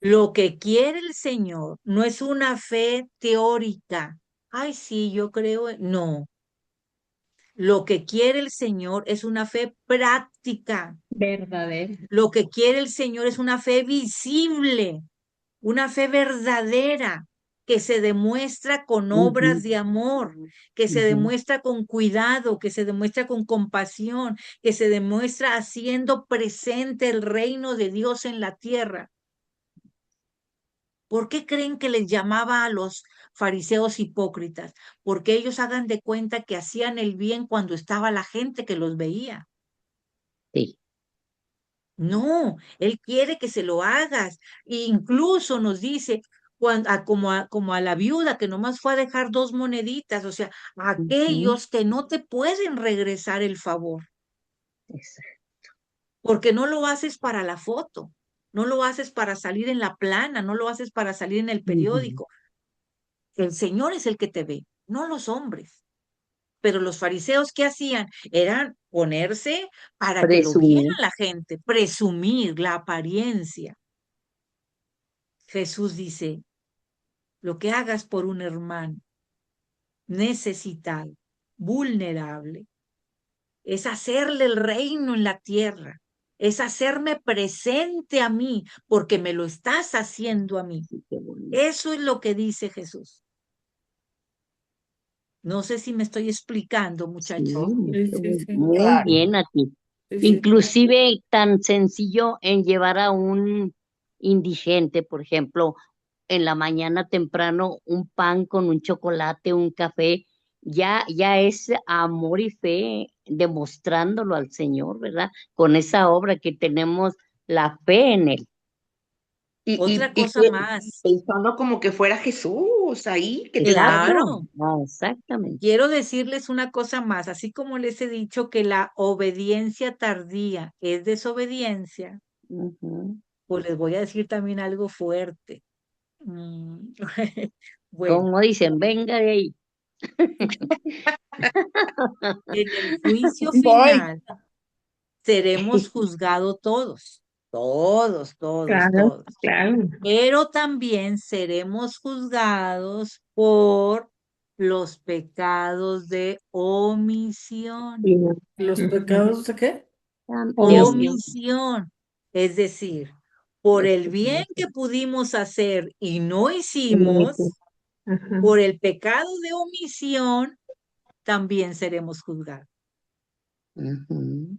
Lo que quiere el Señor no es una fe teórica. Ay, sí, yo creo. No. Lo que quiere el Señor es una fe práctica. Verdadero. Lo que quiere el Señor es una fe visible, una fe verdadera, que se demuestra con obras Ujú. de amor, que se Ujú. demuestra con cuidado, que se demuestra con compasión, que se demuestra haciendo presente el reino de Dios en la tierra. ¿Por qué creen que les llamaba a los fariseos hipócritas? Porque ellos hagan de cuenta que hacían el bien cuando estaba la gente que los veía. Sí. No, Él quiere que se lo hagas. E incluso nos dice, como a la viuda que nomás fue a dejar 2 moneditas, o sea, a Ujú. aquellos que no te pueden regresar el favor, Exacto. porque no lo haces para la foto, no lo haces para salir en la plana, no lo haces para salir en el Ujú. periódico. El Señor es el que te ve, no los hombres. Pero los fariseos, ¿qué hacían? Eran ponerse para que lo viera Presumir. la gente, presumir la apariencia. Jesús dice, lo que hagas por un hermano necesitado, vulnerable, es hacerle el reino en la tierra, es hacerme presente a mí, porque me lo estás haciendo a mí. Qué bonito. Eso es lo que dice Jesús. No sé si me estoy explicando, Sí, muchachos. Sí, sí, sí. muy bien aquí. Sí, sí. Inclusive tan sencillo en llevar a un indigente, por ejemplo, en la mañana temprano, un pan con un chocolate, un café, ya es amor y fe demostrándolo al Señor, ¿verdad? Con esa obra que tenemos la fe en Él. Otra Y cosa más, pensando como que fuera Jesús ahí, que te está Exacto, hablando. claro, exactamente. quiero decirles una cosa más, así como les he dicho que la obediencia tardía es desobediencia, Ujú. pues les voy a decir también algo fuerte. Mm, Bueno, Como dicen, venga de ahí. en el juicio Voy. final seremos juzgados todos, todos, todos, Claro, todos. claro. Pero también seremos juzgados por los pecados de omisión. Sí. ¿Los Ujú. pecados de qué? Omisión. Omisión, es decir, por el bien que pudimos hacer y no Omisión. hicimos, Ajá. por el pecado de omisión, también seremos juzgados. Ujú.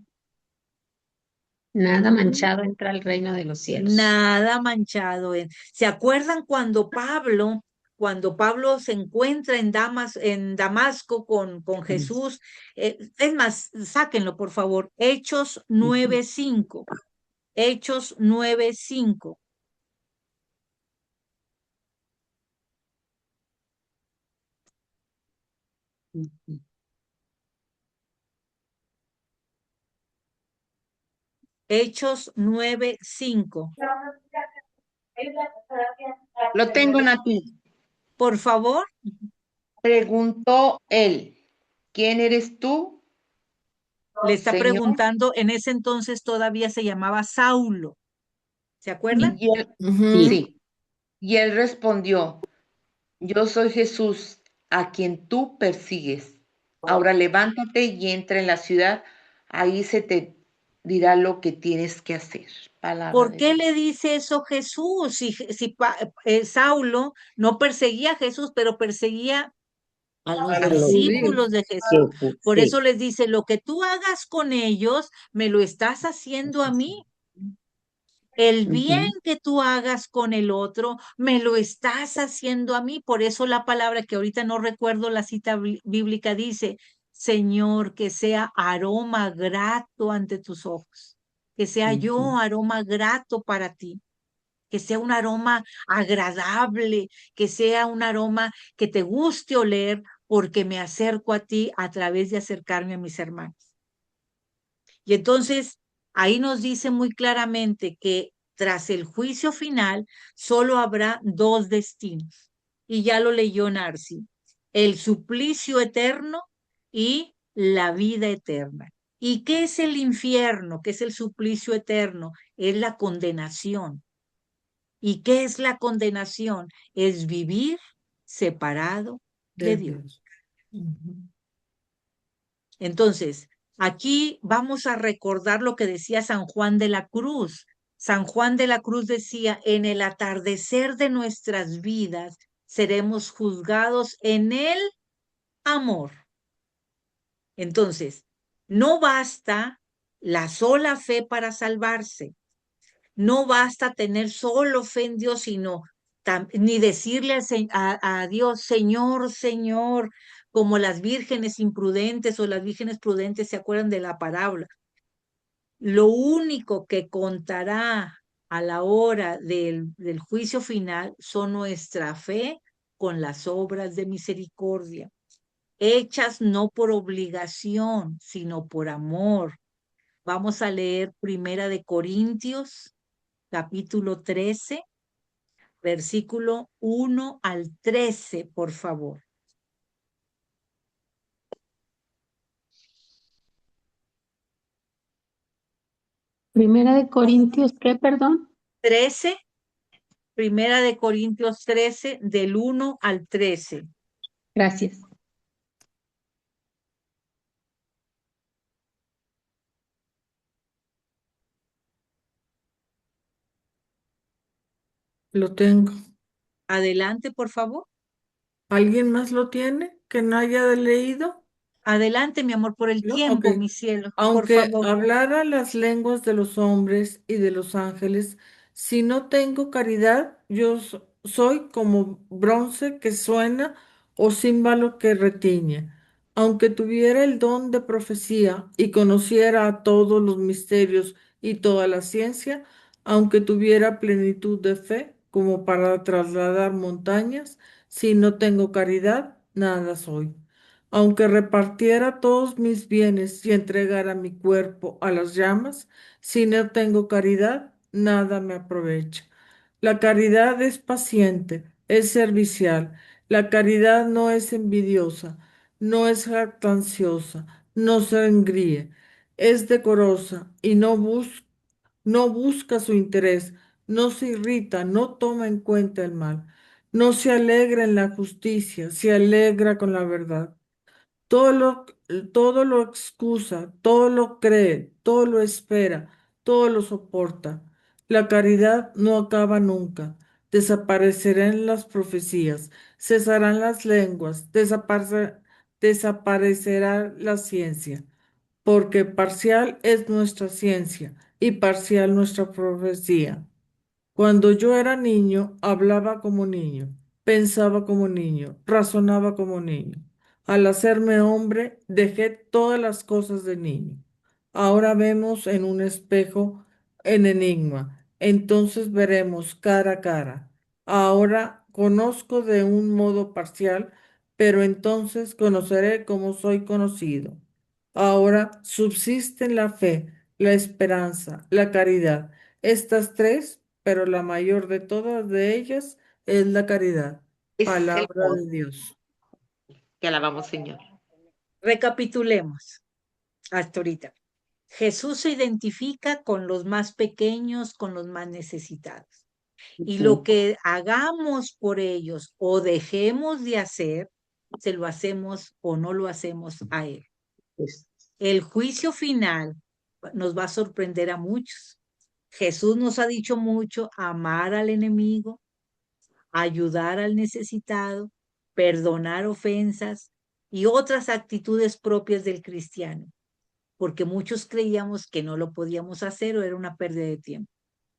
Nada manchado entra al reino de los cielos. Nada manchado. ¿Se acuerdan cuando Pablo cuando Pablo se encuentra en Damasco con Jesús. Es más, sáquenlo, por favor. Hechos 9:5. Hechos 9:5. Hechos 9:5. Lo tengo, Nati. Por favor. Preguntó él, ¿quién eres tú? Le está Señor. preguntando, en ese entonces todavía se llamaba Saulo. ¿Se acuerdan? Y él, sí. Y él respondió, yo soy Jesús, a quien tú persigues. Ahora levántate y entra en la ciudad, ahí se te dirá lo que tienes que hacer. Palabra ¿Por de qué Dios. le dice eso Jesús? Si Saulo no perseguía a Jesús, pero perseguía a los A los discípulos judíos. de Jesús. Por Sí. eso les dice, lo que tú hagas con ellos, me lo estás haciendo a mí. El bien que tú hagas con el otro, me lo estás haciendo a mí. Por eso la palabra que ahorita no recuerdo la cita bíblica dice, Señor, que sea aroma grato ante tus ojos, que sea yo aroma grato para ti, que sea un aroma agradable, que sea un aroma que te guste oler, porque me acerco a ti a través de acercarme a mis hermanos. Y entonces ahí nos dice muy claramente que tras el juicio final solo habrá dos destinos. Y ya lo leyó Narci, el suplicio eterno y la vida eterna. ¿Y qué es el infierno? ¿Qué es el suplicio eterno? Es la condenación. ¿Y qué es la condenación? Es vivir separado de Dios. Entonces, aquí vamos a recordar lo que decía San Juan de la Cruz. San Juan de la Cruz decía, en el atardecer de nuestras vidas seremos juzgados en el amor. Entonces, no basta la sola fe para salvarse. No basta tener solo fe en Dios, sino ni decirle a Dios, Señor, Señor, como las vírgenes imprudentes o las vírgenes prudentes se acuerdan de la parábola. Lo único que contará a la hora del juicio final son nuestra fe con las obras de misericordia, hechas no por obligación, sino por amor. Vamos a leer Primera de Corintios, capítulo 13, versículo 1 al 13, por favor. Primera de Corintios, ¿qué, perdón? 13, Primera de Corintios 13, del 1 al 13. Gracias. Lo tengo. Adelante, por favor. ¿Alguien más lo tiene que no haya leído? Adelante, mi amor, por el ¿No? tiempo, Ok. mi cielo, por Aunque favor. hablara las lenguas de los hombres y de los ángeles, si no tengo caridad, yo soy como bronce que suena o címbalo que retiñe. Aunque tuviera el don de profecía y conociera todos los misterios y toda la ciencia, aunque tuviera plenitud de fe como para trasladar montañas, si no tengo caridad, nada soy. Aunque repartiera todos mis bienes y entregara mi cuerpo a las llamas, si no tengo caridad, nada me aprovecha. La caridad es paciente, es servicial. La caridad no es envidiosa, no es jactanciosa, no se engríe, es decorosa y no busca su interés, no se irrita, no toma en cuenta el mal, no se alegra en la justicia, se alegra con la verdad. Todo lo, todo lo excusa, todo lo cree, todo lo espera, todo lo soporta. La caridad no acaba nunca. Desaparecerán las profecías, cesarán las lenguas, desaparecerá la ciencia, porque parcial es nuestra ciencia y parcial nuestra profecía. Cuando yo era niño, hablaba como niño, Pensaba como niño, razonaba como niño. Al hacerme hombre, dejé todas las cosas de niño. Ahora vemos en un espejo en enigma, entonces veremos cara a cara. Ahora conozco de un modo parcial, pero entonces conoceré como soy conocido. Ahora subsisten la fe, la esperanza, la caridad. Estas tres, pero la mayor de todas de ellas es la caridad. Es el Palabra amor. de Dios. Te alabamos, Señor. Recapitulemos hasta ahorita. Jesús se identifica con los más pequeños, con los más necesitados. Y lo que hagamos por ellos o dejemos de hacer, se lo hacemos o no lo hacemos a Él. El juicio final nos va a sorprender a muchos. Jesús nos ha dicho mucho, amar al enemigo, ayudar al necesitado, perdonar ofensas y otras actitudes propias del cristiano, porque muchos creíamos que no lo podíamos hacer o era una pérdida de tiempo.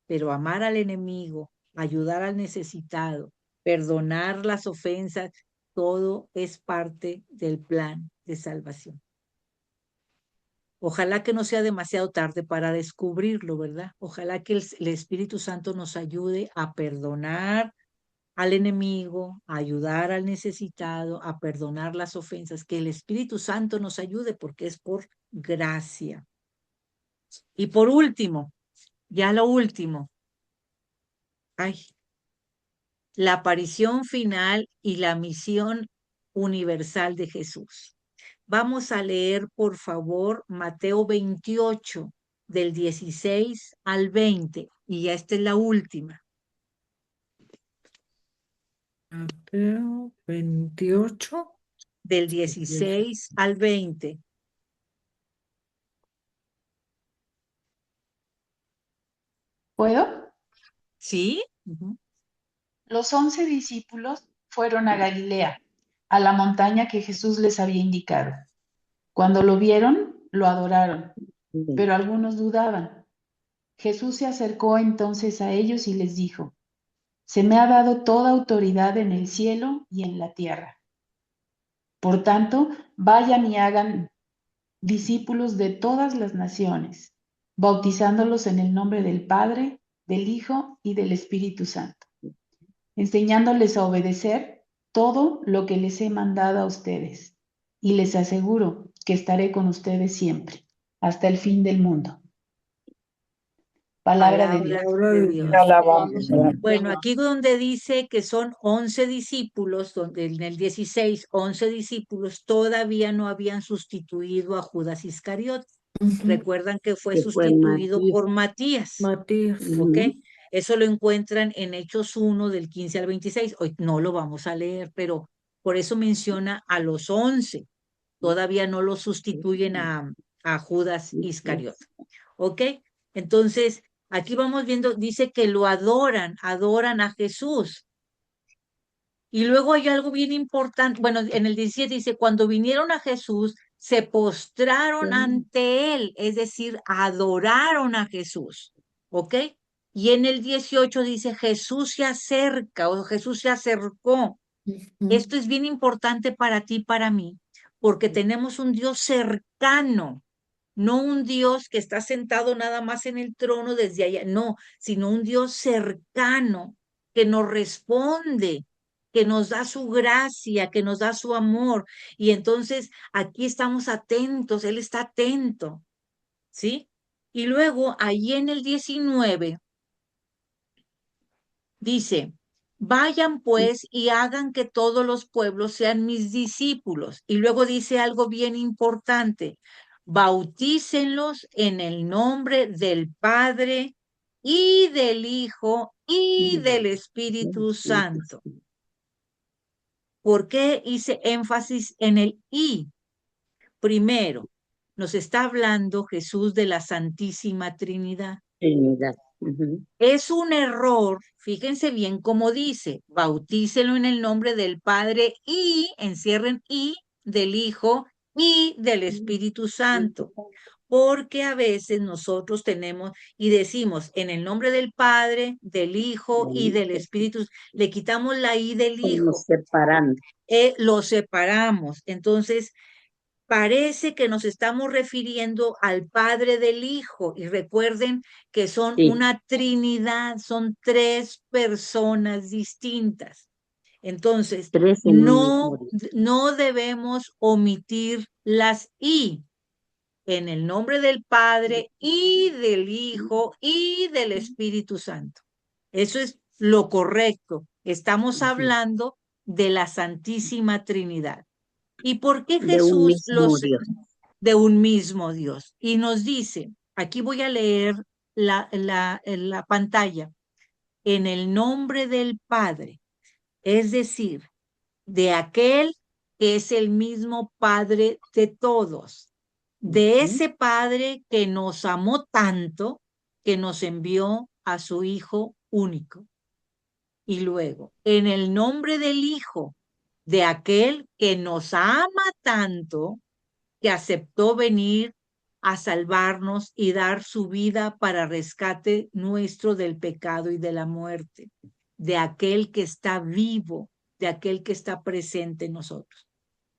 Pero amar al enemigo, ayudar al necesitado, perdonar las ofensas, todo es parte del plan de salvación. Ojalá que no sea demasiado tarde para descubrirlo, ¿verdad? Ojalá que el Espíritu Santo nos ayude a perdonar al enemigo, a ayudar al necesitado, a perdonar las ofensas, que el Espíritu Santo nos ayude porque es por gracia. Y por último, ya lo último, la aparición final y la misión universal de Jesús. Vamos a leer, por favor, Mateo 28, del 16 al 20, y ya esta es la última. Mateo 28. Del 16 al 20. ¿Puedo? ¿Sí? Los 11 discípulos fueron a Galilea, a la montaña que Jesús les había indicado. Cuando lo vieron, lo adoraron, pero algunos dudaban. Jesús se acercó entonces a ellos y les dijo: Se me ha dado toda autoridad en el cielo y en la tierra. Por tanto, vayan y hagan discípulos de todas las naciones, bautizándolos en el nombre del Padre, del Hijo y del Espíritu Santo, enseñándoles a obedecer todo lo que les he mandado a ustedes. Y les aseguro que estaré con ustedes siempre, hasta el fin del mundo. Palabra de Dios. Palabra de Dios. Bueno, aquí donde dice que son 11 discípulos, donde en el 16, 11 discípulos todavía no habían sustituido a Judas Iscariote. Recuerdan que fue sustituido por Matías. Matías. ¿Ok? Eso lo encuentran en Hechos 1 del 15 al 26. Hoy no lo vamos a leer, pero por eso menciona a los 11. Todavía no lo sustituyen a Judas Iscariote. ¿Ok? Entonces, aquí vamos viendo, dice que lo adoran a Jesús. Y luego hay algo bien importante. Bueno, en el 17 dice, cuando vinieron a Jesús, se postraron ante él, es decir, adoraron a Jesús. ¿Ok? Y en el 18 dice, Jesús se acerca o Jesús se acercó. Esto es bien importante para ti y para mí, porque tenemos un Dios cercano, no un Dios que está sentado nada más en el trono desde allá, no, sino un Dios cercano que nos responde, que nos da su gracia, que nos da su amor. Y entonces aquí estamos atentos, Él está atento, ¿sí? Y luego ahí en el 19 dice, vayan pues y hagan que todos los pueblos sean mis discípulos. Y luego dice algo bien importante, bautícenlos en el nombre del Padre y del Hijo y del Espíritu Santo. ¿Por qué hice énfasis en el y? Primero, nos está hablando Jesús de la Santísima Trinidad. Es un error, fíjense bien cómo dice, bautícenlo en el nombre del Padre y, encierren y, del Hijo y del Espíritu Santo. porque a veces nosotros tenemos y decimos en el nombre del Padre, del Hijo y del Espíritu, le quitamos la I del Como Hijo, separando. lo separamos. Entonces, parece que nos estamos refiriendo al Padre del Hijo y recuerden que son Sí. una trinidad, son 3 personas distintas. Entonces, Tres en un no, mismo Dios. no debemos omitir las I en el nombre del Padre y del Hijo y del Espíritu Santo. Eso es lo correcto. Estamos hablando de la Santísima Trinidad. ¿Y por qué De un Jesús mismo Dios. de un mismo Dios? Y nos dice, aquí voy a leer la pantalla, en el nombre del Padre, es decir, de aquel que es el mismo Padre de todos, de ese Padre que nos amó tanto, que nos envió a su Hijo único. Y luego, en el nombre del Hijo, de aquel que nos ama tanto, que aceptó venir a salvarnos y dar su vida para rescate nuestro del pecado y de la muerte, de aquel que está vivo, de aquel que está presente en nosotros.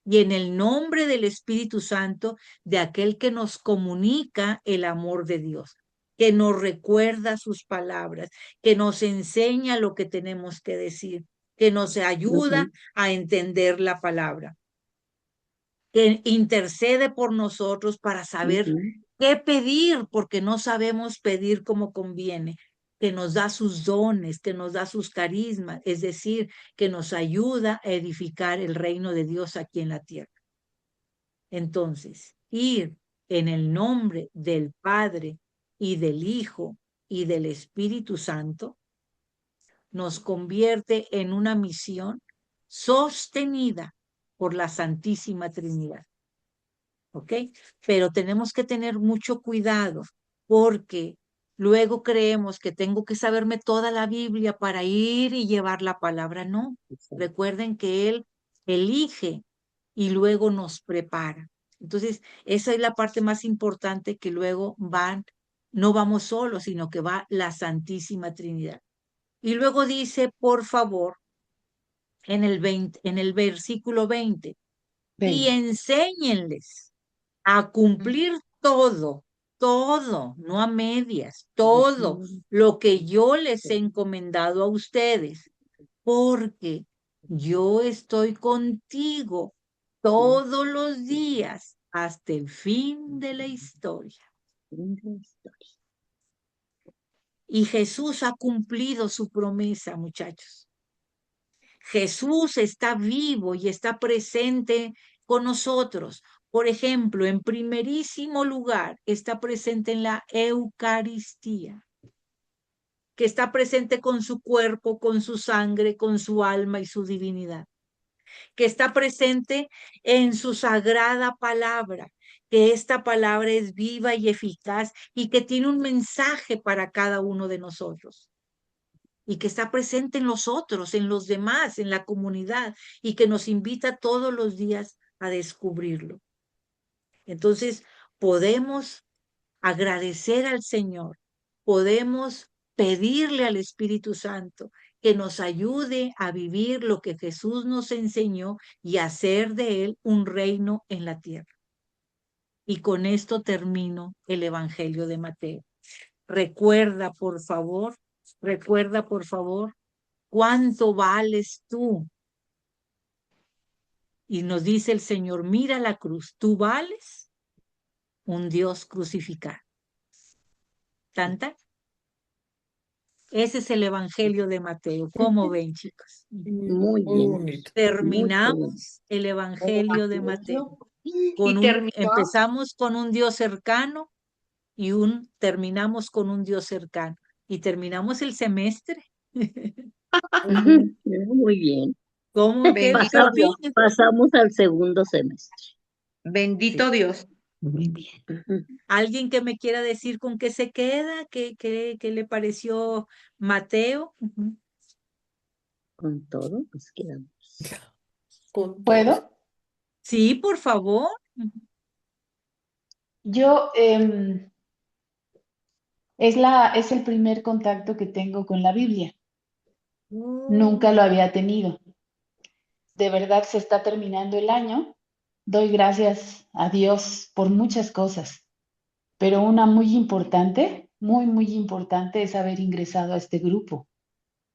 Y en el nombre del Espíritu Santo, de aquel que nos comunica el amor de Dios, que nos recuerda sus palabras, que nos enseña lo que tenemos que decir, que nos ayuda a entender la palabra, que intercede por nosotros para saber qué pedir, porque no sabemos pedir como conviene, que nos da sus dones, que nos da sus carismas, es decir, que nos ayuda a edificar el reino de Dios aquí en la tierra. Entonces, ir en el nombre del Padre y del Hijo y del Espíritu Santo nos convierte en una misión sostenida por la Santísima Trinidad. ¿Ok? Pero tenemos que tener mucho cuidado porque luego creemos que tengo que saberme toda la Biblia para ir y llevar la palabra. No, recuerden que Él elige y luego nos prepara. Entonces, esa es la parte más importante, que luego no vamos solos, sino que va la Santísima Trinidad. Y luego dice, por favor, en el versículo 20, y enséñenles a cumplir todo, no a medias, todo lo que yo les he encomendado a ustedes, porque yo estoy contigo todos los días hasta el fin de la historia. Y Jesús ha cumplido su promesa, muchachos. Jesús está vivo y está presente con nosotros. Por ejemplo, en primerísimo lugar, está presente en la Eucaristía, que está presente con su cuerpo, con su sangre, con su alma y su divinidad, que está presente en su sagrada palabra, que esta palabra es viva y eficaz y que tiene un mensaje para cada uno de nosotros, y que está presente en los otros, en los demás, en la comunidad, y que nos invita todos los días a descubrirlo. Entonces, podemos agradecer al Señor, podemos pedirle al Espíritu Santo que nos ayude a vivir lo que Jesús nos enseñó y hacer de él un reino en la tierra. Y con esto termino el Evangelio de Mateo. Recuerda, por favor, ¿cuánto vales tú? Y nos dice el Señor, mira la cruz, tú vales un Dios crucificado. ¿Tanta? Ese es el Evangelio de Mateo. ¿Cómo ven, chicos? Muy bien. bonito. Terminamos el Evangelio de Mateo. Empezamos con un Dios cercano y terminamos con un Dios cercano. Y terminamos el semestre. Muy bien. ¿Cómo? ¿Qué opinan? Pasamos al segundo semestre. Bendito Dios. Muy bien. ¿Alguien que me quiera decir con qué se queda? ¿Qué le pareció Mateo? Con todo nos quedamos. ¿Puedo? Sí, por favor. Yo, es el primer contacto que tengo con la Biblia. Nunca lo había tenido. De verdad se está terminando el año. Doy gracias a Dios por muchas cosas, pero una muy importante, muy importante es haber ingresado a este grupo.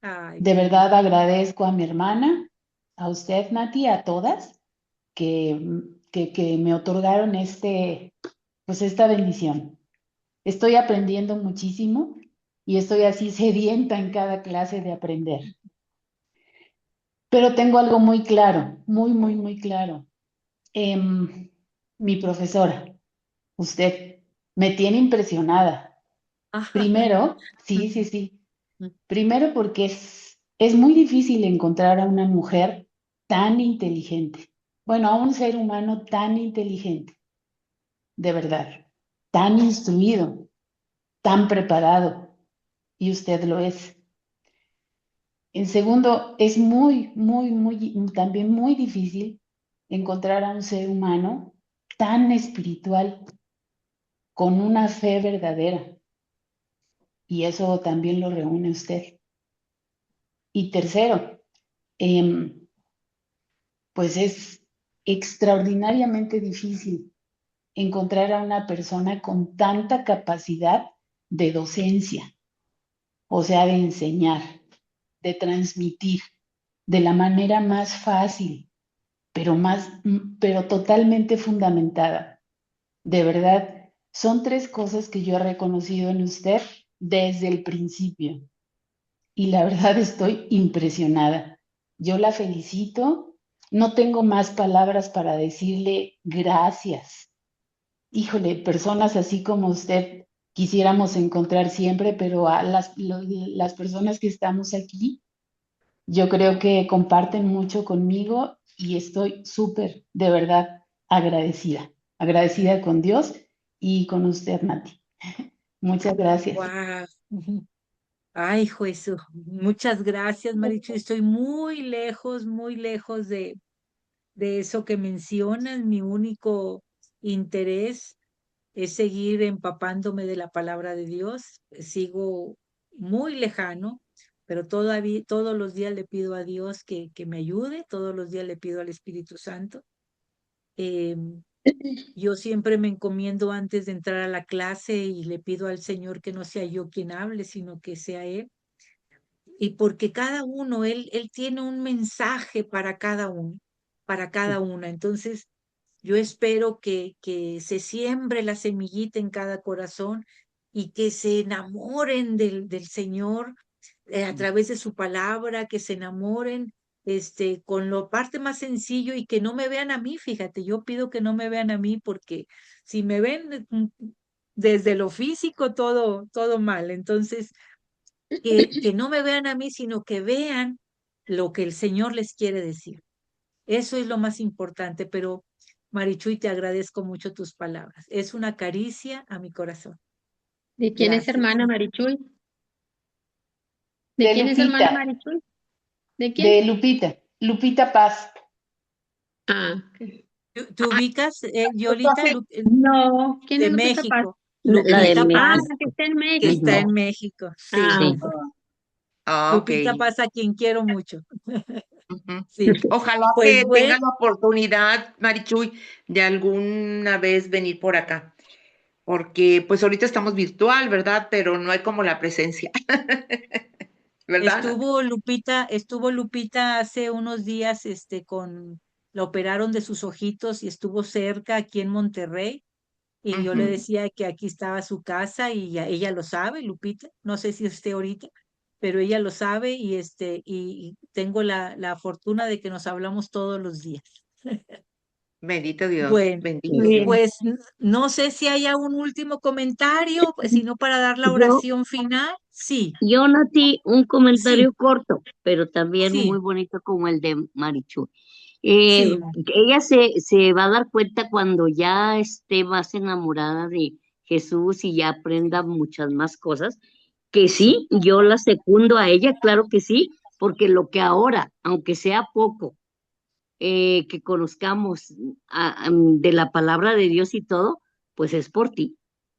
Ay, De qué verdad lindo. agradezco a mi hermana, a usted, Nati, a todas que me otorgaron pues esta bendición. Estoy aprendiendo muchísimo y estoy así sedienta en cada clase de aprender. Pero tengo algo muy claro, muy claro. Mi profesora, usted, me tiene impresionada. Primero, sí. Primero porque es muy difícil encontrar a una mujer tan inteligente. Bueno, a un ser humano tan inteligente, de verdad, tan instruido, tan preparado. Y usted lo es. En segundo, es también muy difícil encontrar a un ser humano tan espiritual, con una fe verdadera. Y eso también lo reúne usted. Y tercero, pues es extraordinariamente difícil encontrar a una persona con tanta capacidad de docencia, o sea, de enseñar, de transmitir de la manera más fácil, pero totalmente fundamentada. De verdad, son tres cosas que yo he reconocido en usted desde el principio. Y la verdad estoy impresionada. Yo la felicito. No tengo más palabras para decirle gracias. Híjole, personas así como usted quisiéramos encontrar siempre, pero a las personas que estamos aquí, yo creo que comparten mucho conmigo y estoy súper, de verdad, agradecida. Agradecida con Dios y con usted, Nati. Muchas gracias. Wow. Ay, Jesús, muchas gracias, Marichu. Estoy muy lejos de eso que mencionas. Mi único interés es seguir empapándome de la palabra de Dios. Sigo muy lejano, pero todavía todos los días le pido a Dios que me ayude, todos los días le pido al Espíritu Santo. Yo siempre me encomiendo antes de entrar a la clase y le pido al Señor que no sea yo quien hable, sino que sea Él. Y porque cada uno, él tiene un mensaje para cada uno, para cada una. Entonces, yo espero que se siembre la semillita en cada corazón y que se enamoren del Señor a través de su palabra, que se enamoren con lo parte más sencillo y que no me vean a mí, fíjate, yo pido que no me vean a mí porque si me ven desde lo físico, todo mal. Entonces, que no me vean a mí, sino que vean lo que el Señor les quiere decir. Eso es lo más importante, pero Marichuy, te agradezco mucho tus palabras. Es una caricia a mi corazón. ¿De quién es Gracias. hermana Marichuy? ¿De quién es hermana Marichuy? ¿De quién? De Lupita, Lupita Paz. Ah, ¿Tú ubicas, Yolita? no, ¿quién es De Lupita Paz? México. La de Lupita Paz, Ah, que está en que está en México. México. Sí. Ah, Ah, ok. Lupita Paz, a quien quiero mucho. Ujú. Sí. Ojalá Pues que bueno, tenga la oportunidad, Marichuy, de alguna vez venir por acá, porque pues ahorita estamos virtual, ¿verdad? Pero no hay como la presencia, ¿verdad? estuvo Lupita hace unos días, la operaron de sus ojitos y estuvo cerca aquí en Monterrey. Y yo le Ujú. decía que aquí estaba su casa y ella lo sabe, Lupita. No sé si esté ahorita, pero ella lo sabe y tengo la fortuna de que nos hablamos todos los días. Bendito Dios, Bueno, bendito muy Dios. bien. pues no sé si haya un último comentario, pues, sino para dar la Yo, oración final. Sí, yo, Nati, un comentario sí, corto, pero también muy sí, bonito como el de Marichu. sí. Ella se va a dar cuenta cuando ya esté más enamorada de Jesús y ya aprenda muchas más cosas, que sí, yo la secundo a ella, claro que sí, porque lo que ahora, aunque sea poco, que conozcamos de la palabra de Dios y todo, pues es por ti.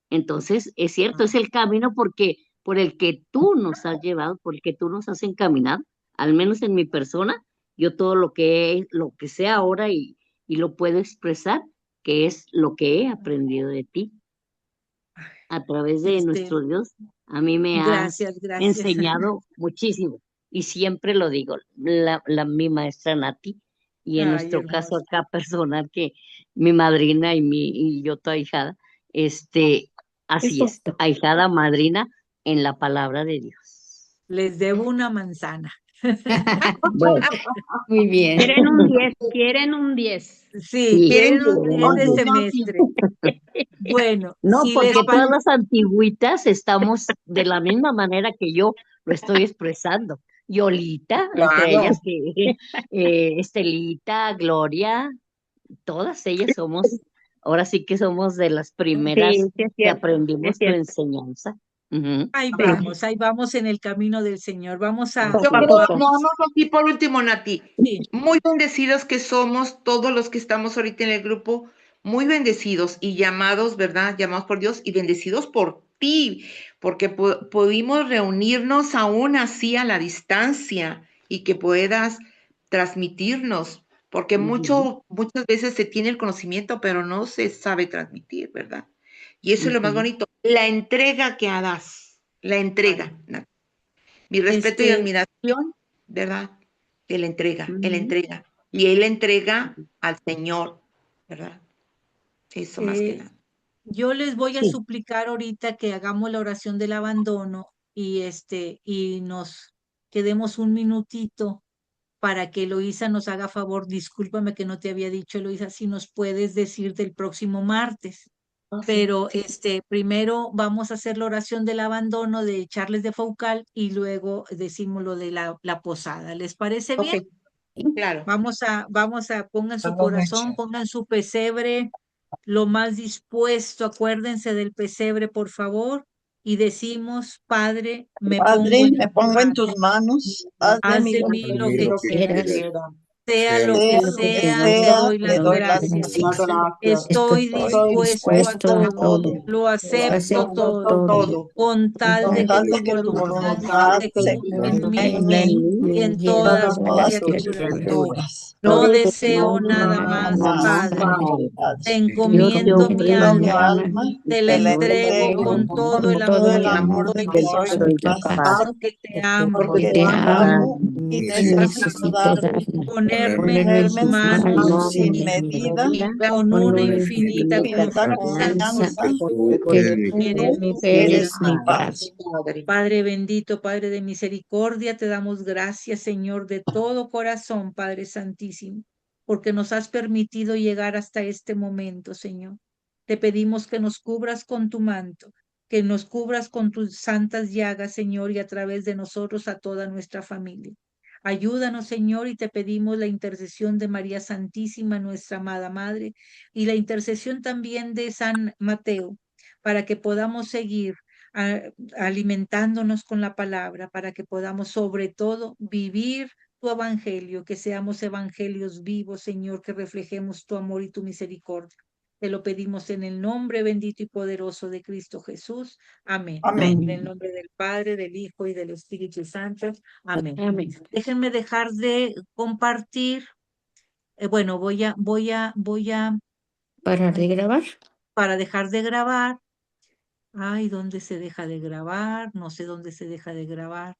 Entonces, es cierto, es el camino por el que tú nos has llevado, por el que tú nos has encaminado, al menos en mi persona, yo todo lo que sé ahora y lo puedo expresar, que es lo que he aprendido de ti a través de nuestro Dios. A mí me has Gracias, gracias. enseñado muchísimo y siempre lo digo, mi maestra Nati, y en Ay, nuestro hermoso. caso acá personal, que mi madrina y yo tu ahijada, así es, ahijada, madrina en la palabra de Dios. Les debo una manzana. Bueno, Muy bien. Quieren un 10, quieren un 10. Sí, quieren un 10 de Oye, semestre. Bueno, no, si porque les todas las antiguitas estamos de la misma manera que yo lo estoy expresando. Yolita, entre Claro. ellas, Estelita, Gloria, todas ellas somos, ahora sí que somos de las primeras Sí, sí es que cierto, aprendimos es tu cierto. enseñanza. Ujú. ahí vamos en el camino del Señor. Vamos a, Yo Poco a creo, poco. no, aquí por último, Nati, sí, muy bendecidos que somos todos los que estamos ahorita en el grupo, muy bendecidos y llamados, ¿verdad? Llamados por Dios y bendecidos por ti, porque pudimos reunirnos aún así a la distancia y que puedas transmitirnos, porque muchas veces se tiene el conocimiento, pero no se sabe transmitir, ¿verdad? Y eso es lo más bonito, la entrega que das, la entrega, Nati. Mi respeto y admiración, ¿verdad? De la entrega, él entrega. Y él entrega al Señor, ¿verdad? Eso más que nada. yo les voy a Sí. suplicar ahorita que hagamos la oración del abandono y y nos quedemos un minutito para que Eloísa nos haga favor. Discúlpame que no te había dicho, Eloísa, si nos puedes decir del próximo martes. Pero primero vamos a hacer la oración del abandono de Charles de Foucault y luego decimos lo de la posada. ¿Les parece bien? Claro. Vamos a, pongan su corazón, pongan su pesebre lo más dispuesto, acuérdense del pesebre, por favor, y decimos, Padre, me Padre, me pongo pongo en tus manos, haz de mí lo que lo que quieras. quieras. Sea lo Sea que lo que sea, te sea, doy te las doy las gracias. gracias. Estoy Estoy dispuesto a dispuesto a todo, todo. lo acepto todo, Todo, con tal con de tal que de tu que tu voluntad voluntad se se cumpla en cumpla en mí mí y en y en todas todas las tus criaturas. criaturas. No No deseo deseo nada nada más, más, Padre. Padre. Te Yo te encomiendo mi Encomiendo mi alma, alma, te la te la entrego entrego con todo el con todo amor el amor de que soy capaz, porque te amo, porque te amo y necesito darte, ponerme en ponerme tus en tus manos manos sin medida, con una infinita infinita confianza confianza, que tú eres mi eres paz. mi paz. Padre bendito, Padre de misericordia, te damos gracias, Señor, de todo corazón, Padre Santísimo, porque nos has permitido llegar hasta este momento, Señor. Te pedimos que nos cubras con tu manto, que nos cubras con tus santas llagas, Señor, y a través de nosotros a toda nuestra familia. Ayúdanos, Señor, y te pedimos la intercesión de María Santísima, nuestra amada Madre, y la intercesión también de San Mateo, para que podamos seguir alimentándonos con la palabra, para que podamos sobre todo vivir tu evangelio, que seamos evangelios vivos, Señor, que reflejemos tu amor y tu misericordia. Te lo pedimos en el nombre bendito y poderoso de Cristo Jesús. Amén. Amén. En el nombre del Padre, del Hijo y del Espíritu Santo. Amén. Amén. Déjenme dejar de compartir. Bueno, voy a ¿Parar de grabar? para dejar de grabar. Ay, ¿dónde se deja de grabar? No sé dónde se deja de grabar.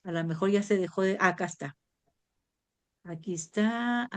A lo mejor ya se dejó de... Acá está. Aquí está.